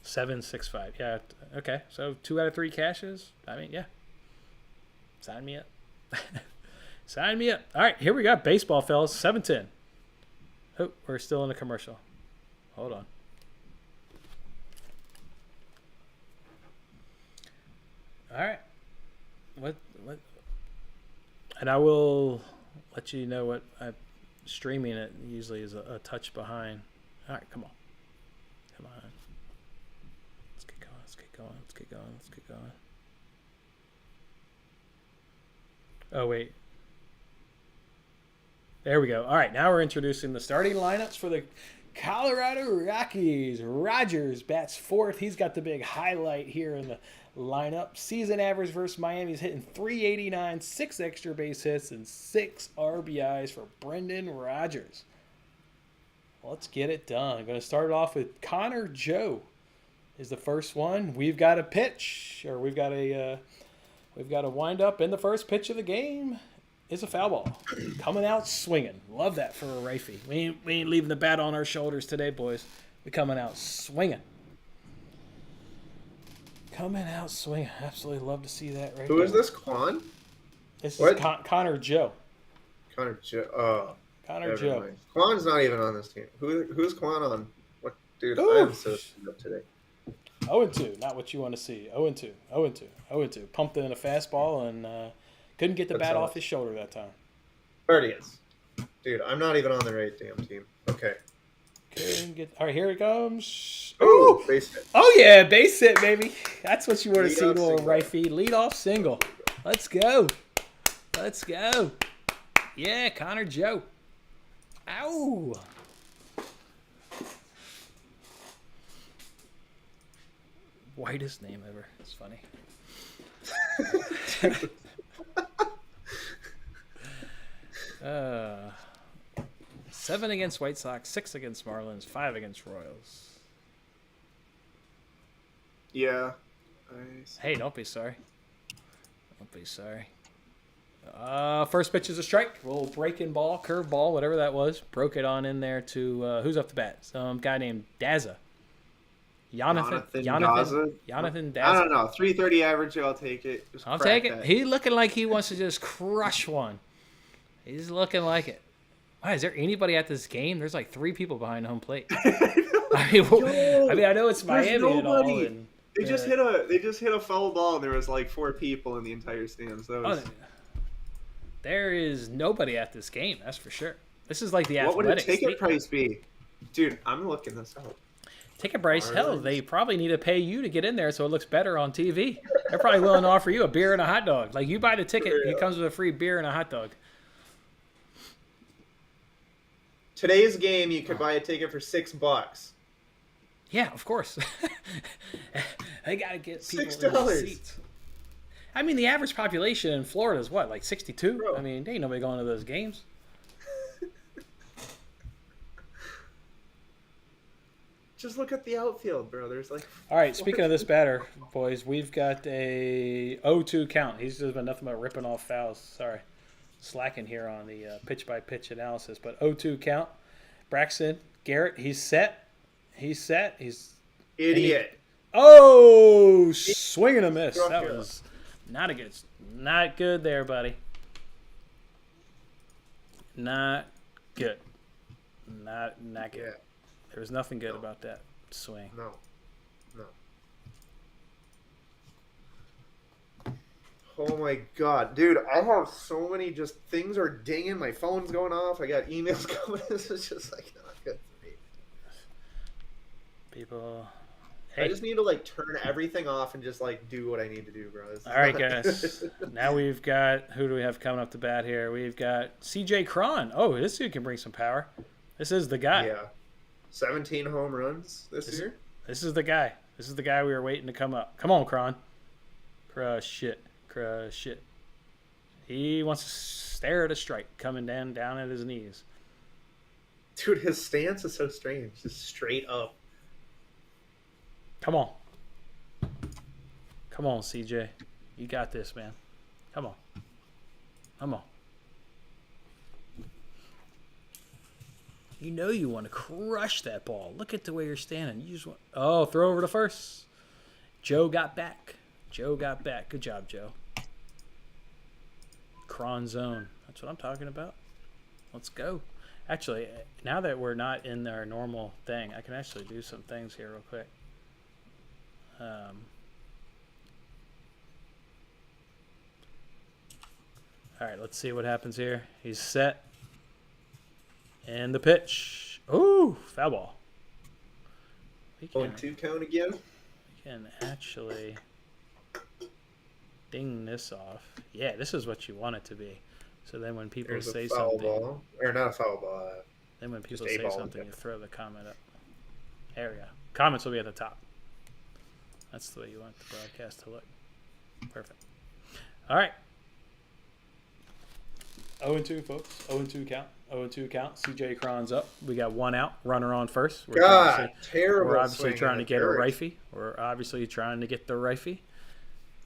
7.65. Yeah. Okay. So 2 out of 3 cashes. I mean, yeah. Sign me up. Sign me up. All right. Here we got baseball, fellas. 7:10. Oh, we're still in a commercial. Hold on. All right. What? And I will let you know what I'm streaming it usually is a touch behind. All right. Come on. Come on. Let's get going. Oh, wait. There we go. All right, now we're introducing the starting lineups for the Colorado Rockies. Rogers bats fourth. He's got the big highlight here in the lineup. Season average versus Miami's hitting 389, 6 extra base hits, and 6 RBIs for Brendan Rodgers. Let's get it done. I'm going to start it off with Connor Joe is the first one. We've got a pitch, or we've got a wind up, in the first pitch of the game is a foul ball. Coming out swinging. Love that for a RFI. We ain't leaving the bat on our shoulders today, boys. We're coming out swinging. Coming out swinging. Absolutely love to see that right Who there. is this, Quan? This is Connor Joe. Connor Joe. Connor Joe. Mind. Quan's not even on this team. Who's Quan on? What, dude? Ooh. I'm so screwed up today. 0-2. Not what you want to see. 0-2. 0-2. 0-2. Pumped in a fastball and couldn't get the bat off his shoulder that time. There it is. Dude, I'm not even on the right damn team. Okay. Couldn't get. All right, here it comes. Ooh, base hit. Oh, yeah, base hit, baby. That's what you want to see, Lead-off little single. RFI. Lead-off single. Let's go. Let's go. Yeah, Connor Joe. Ow. Whitest name ever. It's funny. 7 against White Sox, 6 against Marlins, 5 against Royals. Yeah. Hey, don't be sorry. Don't be sorry. First pitch is a strike. Little breaking ball, curve ball, whatever that was. Broke it on in there to who's up the bat? Some guy named Daza. Jonathan Daza. I don't know. 330 average. I'll take it. I'll take it. He's looking like he wants to just crush one. He's looking like it. Wow, is there anybody at this game? There's like 3 people behind home plate. I know it's Miami and all. And, they just hit a foul ball and there was like 4 people in the entire stands. There is nobody at this game, that's for sure. This is like the Athletics. What would a ticket price be? Dude, I'm looking this up. Ticket price? Hell, they probably need to pay you to get in there so it looks better on TV. They're probably willing to offer you a beer and a hot dog. Like, you buy the ticket, it comes with a free beer and a hot dog. Today's game, you could buy a ticket for $6. Yeah, of course. They got to get people in $6. the seats. I mean, the average population in Florida is what, like 62? Bro. I mean, there ain't nobody going to those games. Just look at the outfield, bro. There's like. All right, speaking of this batter, boys, we've got a 0-2 count. He's just been nothing but ripping off fouls. Sorry. Slacking here on the pitch-by-pitch analysis. But 0-2 count. Braxton Garrett, he's set. He's Idiot. Swing and a miss. That was not good there, buddy. Not good. Not good. Yeah. There was nothing good about that swing. No. Oh my god, dude! I have so many just things are dinging. My phone's going off. I got emails coming. This is just like not good for me. People, I just need to like turn everything off and just like do what I need to do, bro. All right, guys. Now we've got, who do we have coming up to bat here? We've got CJ Cron. Oh, this dude can bring some power. This is the guy. Yeah, 17 home runs this year. This is the guy. This is the guy we were waiting to come up. Come on, Cron. Crush it. He wants to stare at a strike coming down at his knees. Dude, his stance is so strange. Just straight up. Come on, CJ. You got this, man. Come on. You know you want to crush that ball. Look at the way you're standing. You just want. Oh, throw over to first. Joe got back. Good job, Joe. Cron zone. That's what I'm talking about. Let's go. Actually, now that we're not in our normal thing, I can actually do some things here real quick. All right, let's see what happens here. He's set. And the pitch. Ooh, foul ball. 0-2 count again. We can actually Ding this off. Yeah, this is what you want it to be. So then when people There's say a foul something, ball. Or not a foul ball. then when people just a say ball. something, you throw the comment up. There we go. Comments will be at the top. That's the way you want the broadcast to look. Perfect. All right. 0-2, folks. 0-2 count. 0-2 count. CJ Cron's up. We got one out. Runner on first. Terrible. We're obviously trying to get a rifey. We're obviously trying to get the rifey.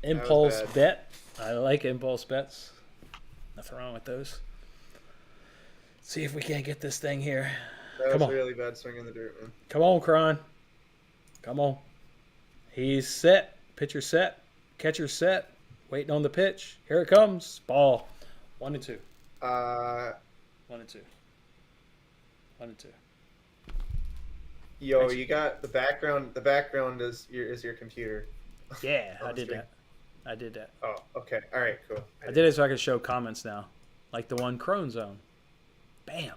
Impulse bet. I like impulse bets. Nothing wrong with those. See if we can't get this thing here. That was a really bad swing in the dirt, man. Come on, Cron. Come on. He's set. Pitcher set. Catcher set. Waiting on the pitch. Here it comes. Ball. 1-2. 1-2. 1-2. Yo, you got the background. The background is your computer. Yeah, I did that. Oh, okay. All right, cool. I did it so I could show comments now. Like the one Crone Zone. Bam.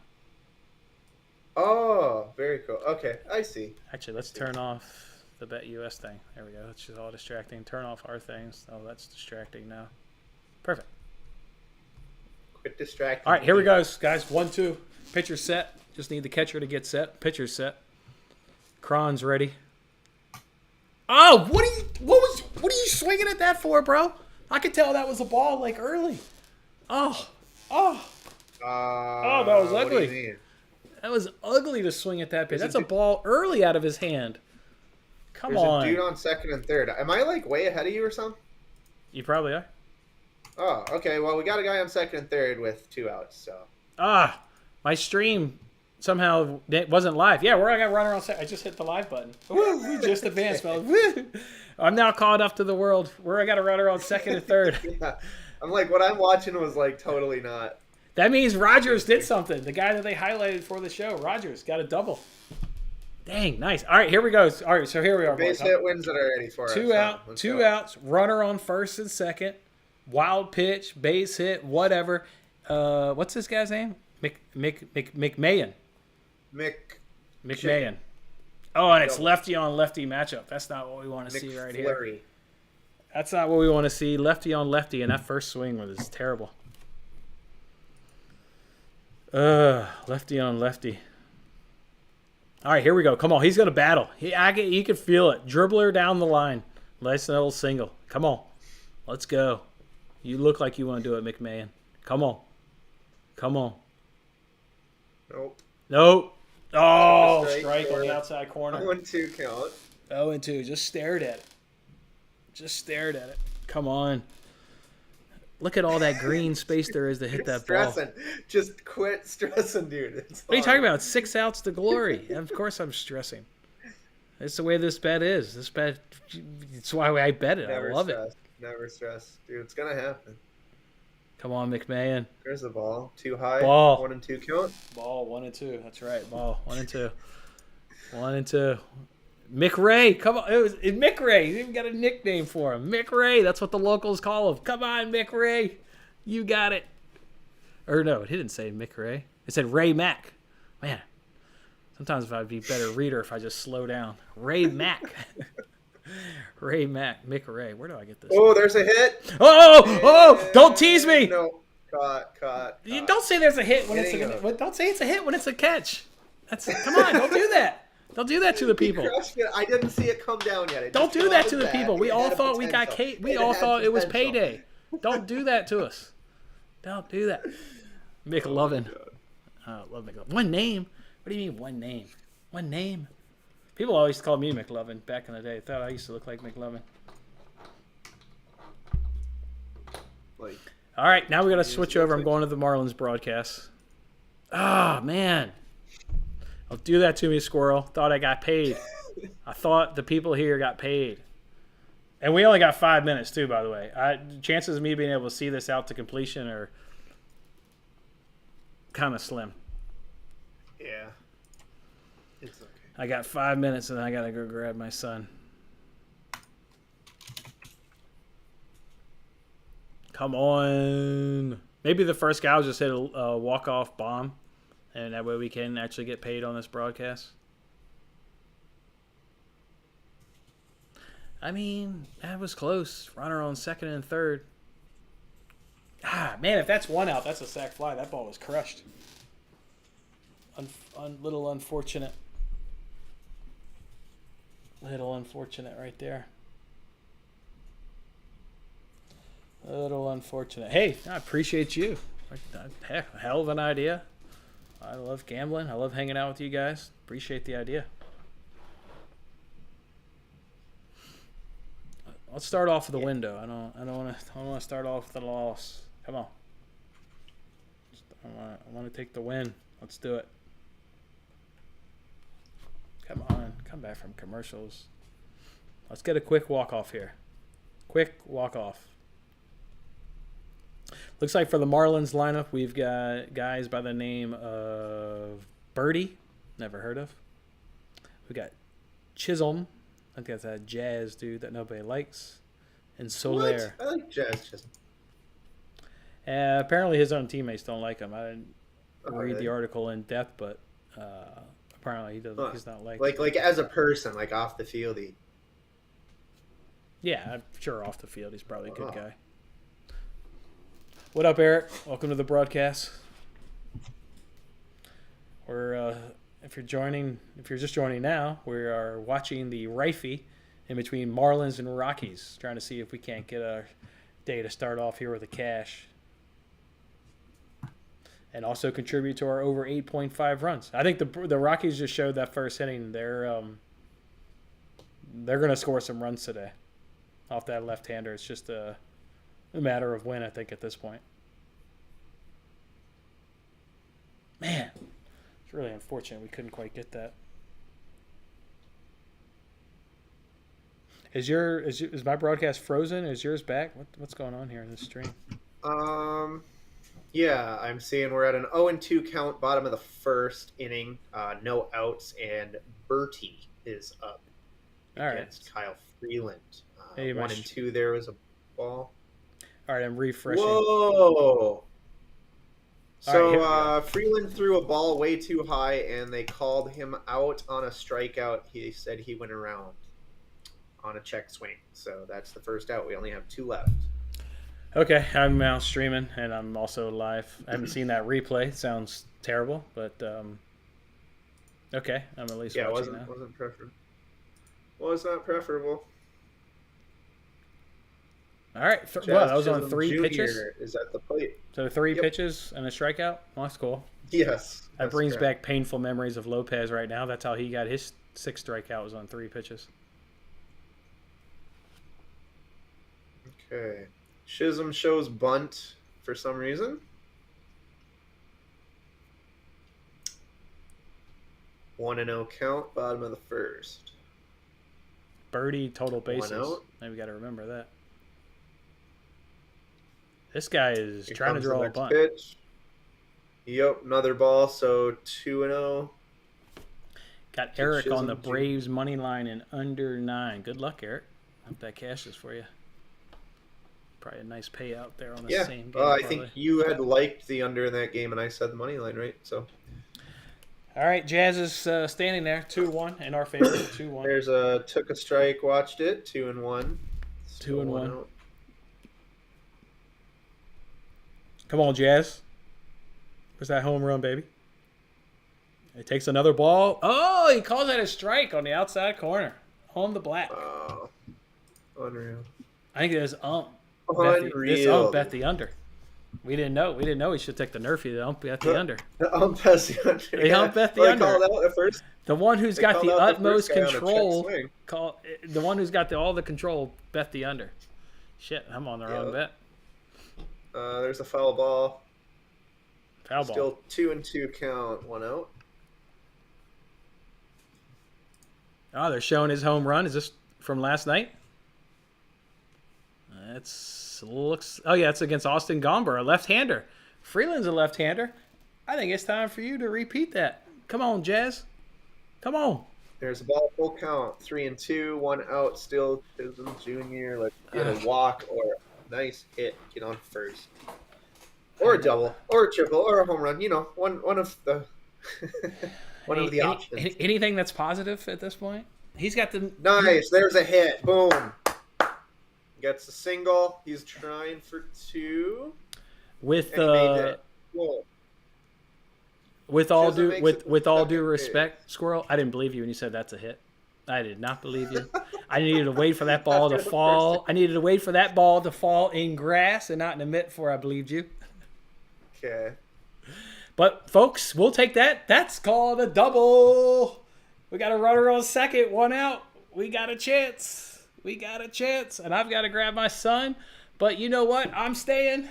Oh, very cool. Okay, I see. Actually, let's turn off the BetUS thing. There we go. It's just all distracting. Turn off our things. Oh, that's distracting now. Perfect. Quit distracting. All right, here we go, guys. 1-2. Pitcher set. Just need the catcher to get set. Pitcher set. Cron's ready. Oh, what are you swinging at that for, bro? I could tell that was a ball like early. Oh, that was ugly. What do you mean? That was ugly to swing at that pitch. That's a ball early out of his hand. Come on. There's a dude on second and third. Am I like way ahead of you or something? You probably are. Oh, okay. Well, we got a guy on second and third with 2 outs. So. My stream somehow it wasn't live. Yeah, we're gonna run around. I just hit the live button. Woo, we just advanced, fellas. Woo. I'm now caught up to the world. Where I got to run around second and third. Yeah. I'm like, what I'm watching was like totally not. That means Rogers did something. The guy that they highlighted for the show, Rogers, got a double. Dang, nice. All right, here we go. All right, so here we are. Base hit wins it already for us. 2 outs, runner on first and second, wild pitch, base hit, whatever. What's this guy's name? McMahon. McMahon. Oh, and it's lefty on lefty matchup. That's not what we want to see right here. That's not what we want to see. Lefty on lefty, and that first swing was terrible. Lefty on lefty. All right, here we go. Come on, he's gonna battle. You can feel it. Dribbler down the line. Nice little single. Come on, let's go. You look like you want to do it, McMahon. Come on. Nope. Oh, strike on the outside corner. 0-2 count. 0-2. Just stared at it. Come on. Look at all that green space there is to hit that ball. Just quit stressing, dude. What are you talking about? 6 outs to glory. Of course I'm stressing. It's the way this bet is. This bet, it's why I bet it. I love it. Never stress. Dude, it's going to happen. Come on, McMahon. There's the ball. Too high. Ball. 1-2 count. Ball 1-2. That's right. Ball 1-2. 1-2. Mick Ray. Come on. It's Mick Ray. He's even got a nickname for him. Mick Ray. That's what the locals call him. Come on, Mick Ray. You got it. Or no, it didn't say Mick Ray. It said Ray Mack. Man, sometimes if I'd be a better reader if I just slow down. Ray Mack. Ray Mack. Mick Ray. Where do I get this? Oh, there's a hit. Oh, don't tease me. No. Caught. You don't say there's a hit when don't say it's a hit when it's a catch. Come on, don't do that. Don't do that to the people. I didn't see it come down yet. Don't do that to the people. We all thought we got we all thought it was payday. Don't do that to us. Don't do that. McLovin. Love McLovin. One name? What do you mean one name? One name? People always called me McLovin back in the day. Thought I used to look like McLovin. All right, now we got to switch over. I'm going to the Marlins broadcast. Ah, man. Don't do that to me, Squirrel. Thought I got paid. I thought the people here got paid. And we only got 5 minutes, too, by the way. Chances of me being able to see this out to completion are kind of slim. Yeah. It's okay. I got 5 minutes, and I got to go grab my son. Come on. Maybe the first guy will just hit a walk-off bomb, and that way we can actually get paid on this broadcast. I mean, that was close. Runner on second and third. Ah, man, if that's one out, that's a sac fly. That ball was crushed. Little unfortunate. Little unfortunate right there. Little unfortunate. Hey, I appreciate you. Heck, a hell of an idea. I love gambling. I love hanging out with you guys. Appreciate the idea. Let's start off with the window. I don't want to start off with a loss. Come on. I want to take the win. Let's do it. Come on. Come back from commercials. Let's get a quick walk-off here. Quick walk-off. Looks like for the Marlins lineup, we've got guys by the name of Birdie. Never heard of. We got Chisholm. I think that's that Jazz dude that nobody likes. And Soler. What? I like Jazz Chisholm. Apparently his own teammates don't like him. I didn't read really? the article in depth, but apparently he doesn't. He's not liked. Like as a person, like off the field, Yeah, I'm sure off the field he's probably a good guy. What up, Eric? Welcome to the broadcast. We're if you're just joining now, we are watching the YRFI in between Marlins and Rockies, trying to see if we can't get a day to start off here with a cash. And also contribute to our over 8.5 runs. I think the Rockies just showed that first inning. They're going to score some runs today off that left-hander. It's just a matter of when, I think, at this point. Man, it's really unfortunate we couldn't quite get that. Is my broadcast frozen? Is yours back? What's going on here in this stream? Yeah, I'm seeing we're at an 0-2 count, bottom of the first inning, no outs, and Bertie is up against Kyle Freeland. 1-2, there was a ball. All right, I'm refreshing. Whoa! So Freeland threw a ball way too high, and they called him out on a strikeout. He said he went around on a check swing. So that's the first out. We only have 2 left. Okay, I'm now streaming, and I'm also live. I haven't seen that replay. It sounds terrible, but okay, I'm at least watching now. Wasn't preferable. Was not preferable. All right, well, that was on 3 Jr. pitches. Is at the plate. So 3 pitches and a strikeout. Well, that's cool. Yes, that brings back painful memories of Lopez right now. That's how he got his 6th strikeout, was on 3 pitches. Okay. Chisholm shows bunt for some reason. 1-0 count, bottom of the first. Birdie total bases. Maybe we got to remember that. This guy is trying to draw a bunt. Pitch. Yep, another ball, so 2-0. Got Eric on the Braves money line in under 9. Good luck, Eric. Hope that cashes for you. Probably a nice payout there on the same game. I think you had liked the under in that game, and I said the money line, right? So, all right, Jazz is standing there, 2-1 in our favor. 2-1. There's took a strike, watched it, 2-1. 2-1. Come on, Jazz. Where's that home run, baby? He takes another ball. Oh, he calls that a strike on the outside corner. Home the black. Oh, unreal. I think it was Unreal. Bet the under. We didn't know. We didn't know he should take the Nerfy. The bet the under. The bet the under. They bet the under. Called out at first. The one who's got the utmost control. The one who's got all the control. Bet the under. Shit, I'm on the wrong bet. There's a foul ball. Foul ball. Still 2-2 count. 1 out. Oh, they're showing his home run. Is this from last night? It's against Austin Gomber, a left-hander. Freeland's a left-hander. I think it's time for you to repeat that. Come on, Jazz. Come on. There's a ball, full count. 3-2, 1 out. Still Chisholm Jr. Let's get a walk or a nice hit. Get on first, or a double, or a triple, or a home run. You know, one of the one of the options. Anything that's positive at this point? He's got the Nice. There's a hit. Boom. Gets a single. He's trying for 2. with And he made it. Cool. with all Chisholm due makes it with all second due base. respect, Squirrel, I didn't believe you when you said that's a hit. I did not believe you. I needed to wait for that ball to fall. I needed to wait for that ball to fall in grass and not in the mitt before I believed you. Okay. But folks, we'll take that. That's called a double. We got a runner on second, 1 out. We got a chance. We got a chance. And I've got to grab my son. But you know what? I'm staying.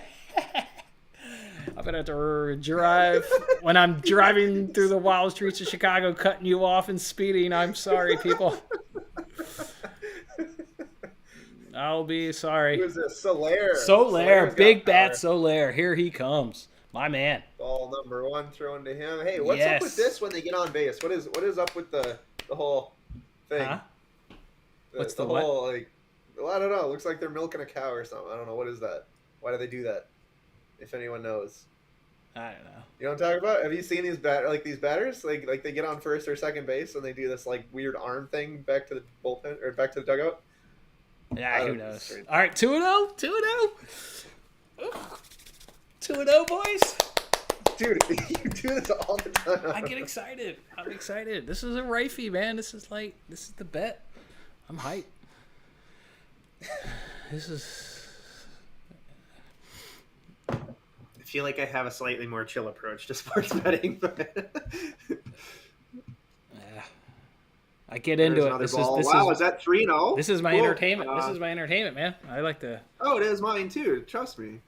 I'm going to have to drive. When I'm driving through the wild streets of Chicago, cutting you off and speeding, I'm sorry, people. I'll be sorry. Who is this? Solaire. Solaire. Big bat power. Solaire. Here he comes. My man. Ball number 1 thrown to him. Hey, what's Yes. up with this when they get on base? What is up with the whole thing? Huh? What's the the what? whole, like, well, I don't know. It looks like they're milking a cow or something. I don't know. What is that? Why do they do that? If anyone knows. I don't know. You know what I'm talking about? Have you seen these batters? Like they get on first or second base and they do this like weird arm thing back to the bullpen or back to the dugout. Yeah, who knows? All right, 2-0. 2-0. 2-0, boys. Dude, you do this all the time. I get excited. I'm excited. This is a YRFI, man. This is the bet. I'm hyped. This is. I feel like I have a slightly more chill approach to sports betting, but Yeah. I get into it. This is that 3-0? This is my entertainment. This is my entertainment, man. I like to. Oh, it is mine too. Trust me.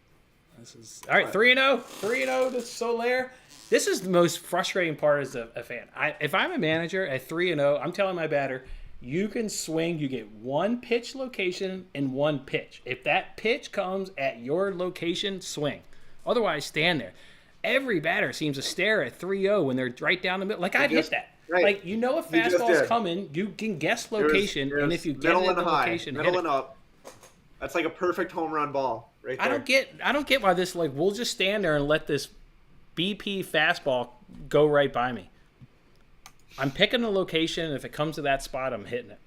This is all right. 3-0. 3-0 to Solaire. This is the most frustrating part as a fan. If I'm a manager at 3-0, I'm telling my batter, you can swing. You get 1 pitch location and 1 pitch. If that pitch comes at your location, swing. Otherwise, stand there. Every batter seems to stare at 3-0 when they're right down the middle. Like, I've hit that. Right. Like, you know, if fastball's coming, you can guess location, and if you get it in the location, middle hit and it. up. That's like a perfect home run ball right there. I don't get why this, like, we'll just stand there and let this BP fastball go right by me. I'm picking the location, and if it comes to that spot, I'm hitting it.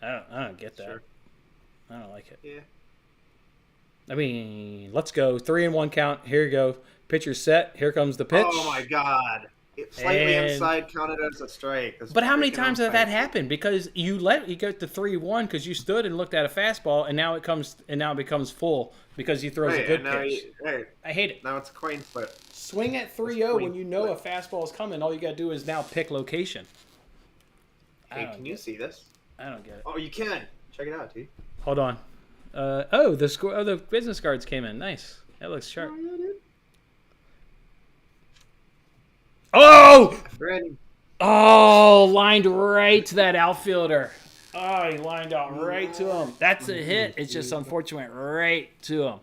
I don't get that. Sure. I don't like it. Yeah. I mean, let's go. 3-1 count. Here you go. Pitcher set. Here comes the pitch. Oh my God. Slightly And- inside counted as a strike. That's But how many freaking times has outside. that happened? Because you get to 3-1 because you stood and looked at a fastball, and now it becomes full because he throws a Right, good and now pitch. I hate it. Now it's a coin flip. Swing at 3-0 when you know a fastball is coming. All you got to do is now pick location. Hey, can you see this? I don't get it. Oh, you can. Check it out, dude. Hold on. The business cards came in. Nice. That looks sharp. Oh! Ready. Oh, lined right to that outfielder. Oh, he lined out right to him. That's a hit. It's just unfortunate right to him.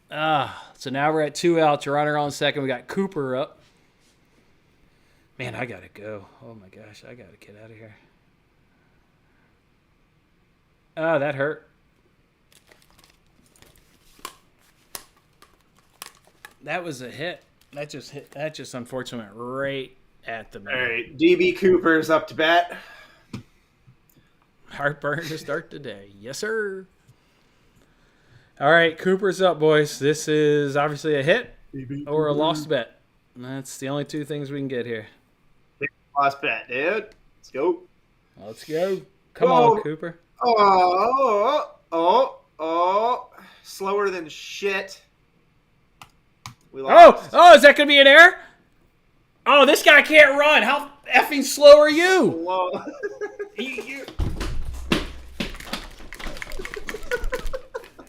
So now we're at 2 outs. Runner on second. We got Cooper up. Man, I got to go. Oh, my gosh. I got to get out of here. Oh, that hurt. That was a hit. That just unfortunate right at the All man. right, DB Cooper's up to bat. Heartburn to start the day. Yes, sir. All right, Cooper's up, boys. This is obviously a hit or a lost bet. That's the only 2 things we can get here. Lost bet, dude. Let's go. Let's go. Come on, Cooper. Oh. Slower than shit. We lost. Oh, is that going to be an error? Oh, this guy can't run. How effing slow are you? Whoa.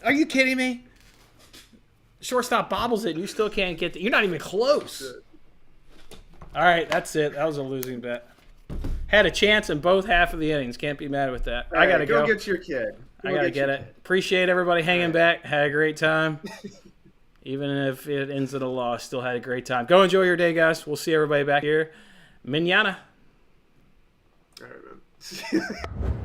Are you kidding me? Shortstop bobbles it, and you still can't get You're not even close. All right, that's it. That was a losing bet. Had a chance in both half of the innings. Can't be mad with that. I got to go. Go get your kid. I got to get it. Appreciate everybody hanging back. Had a great time. Even if it ends in a loss, still had a great time. Go enjoy your day, guys. We'll see everybody back here. Mañana. All right, man.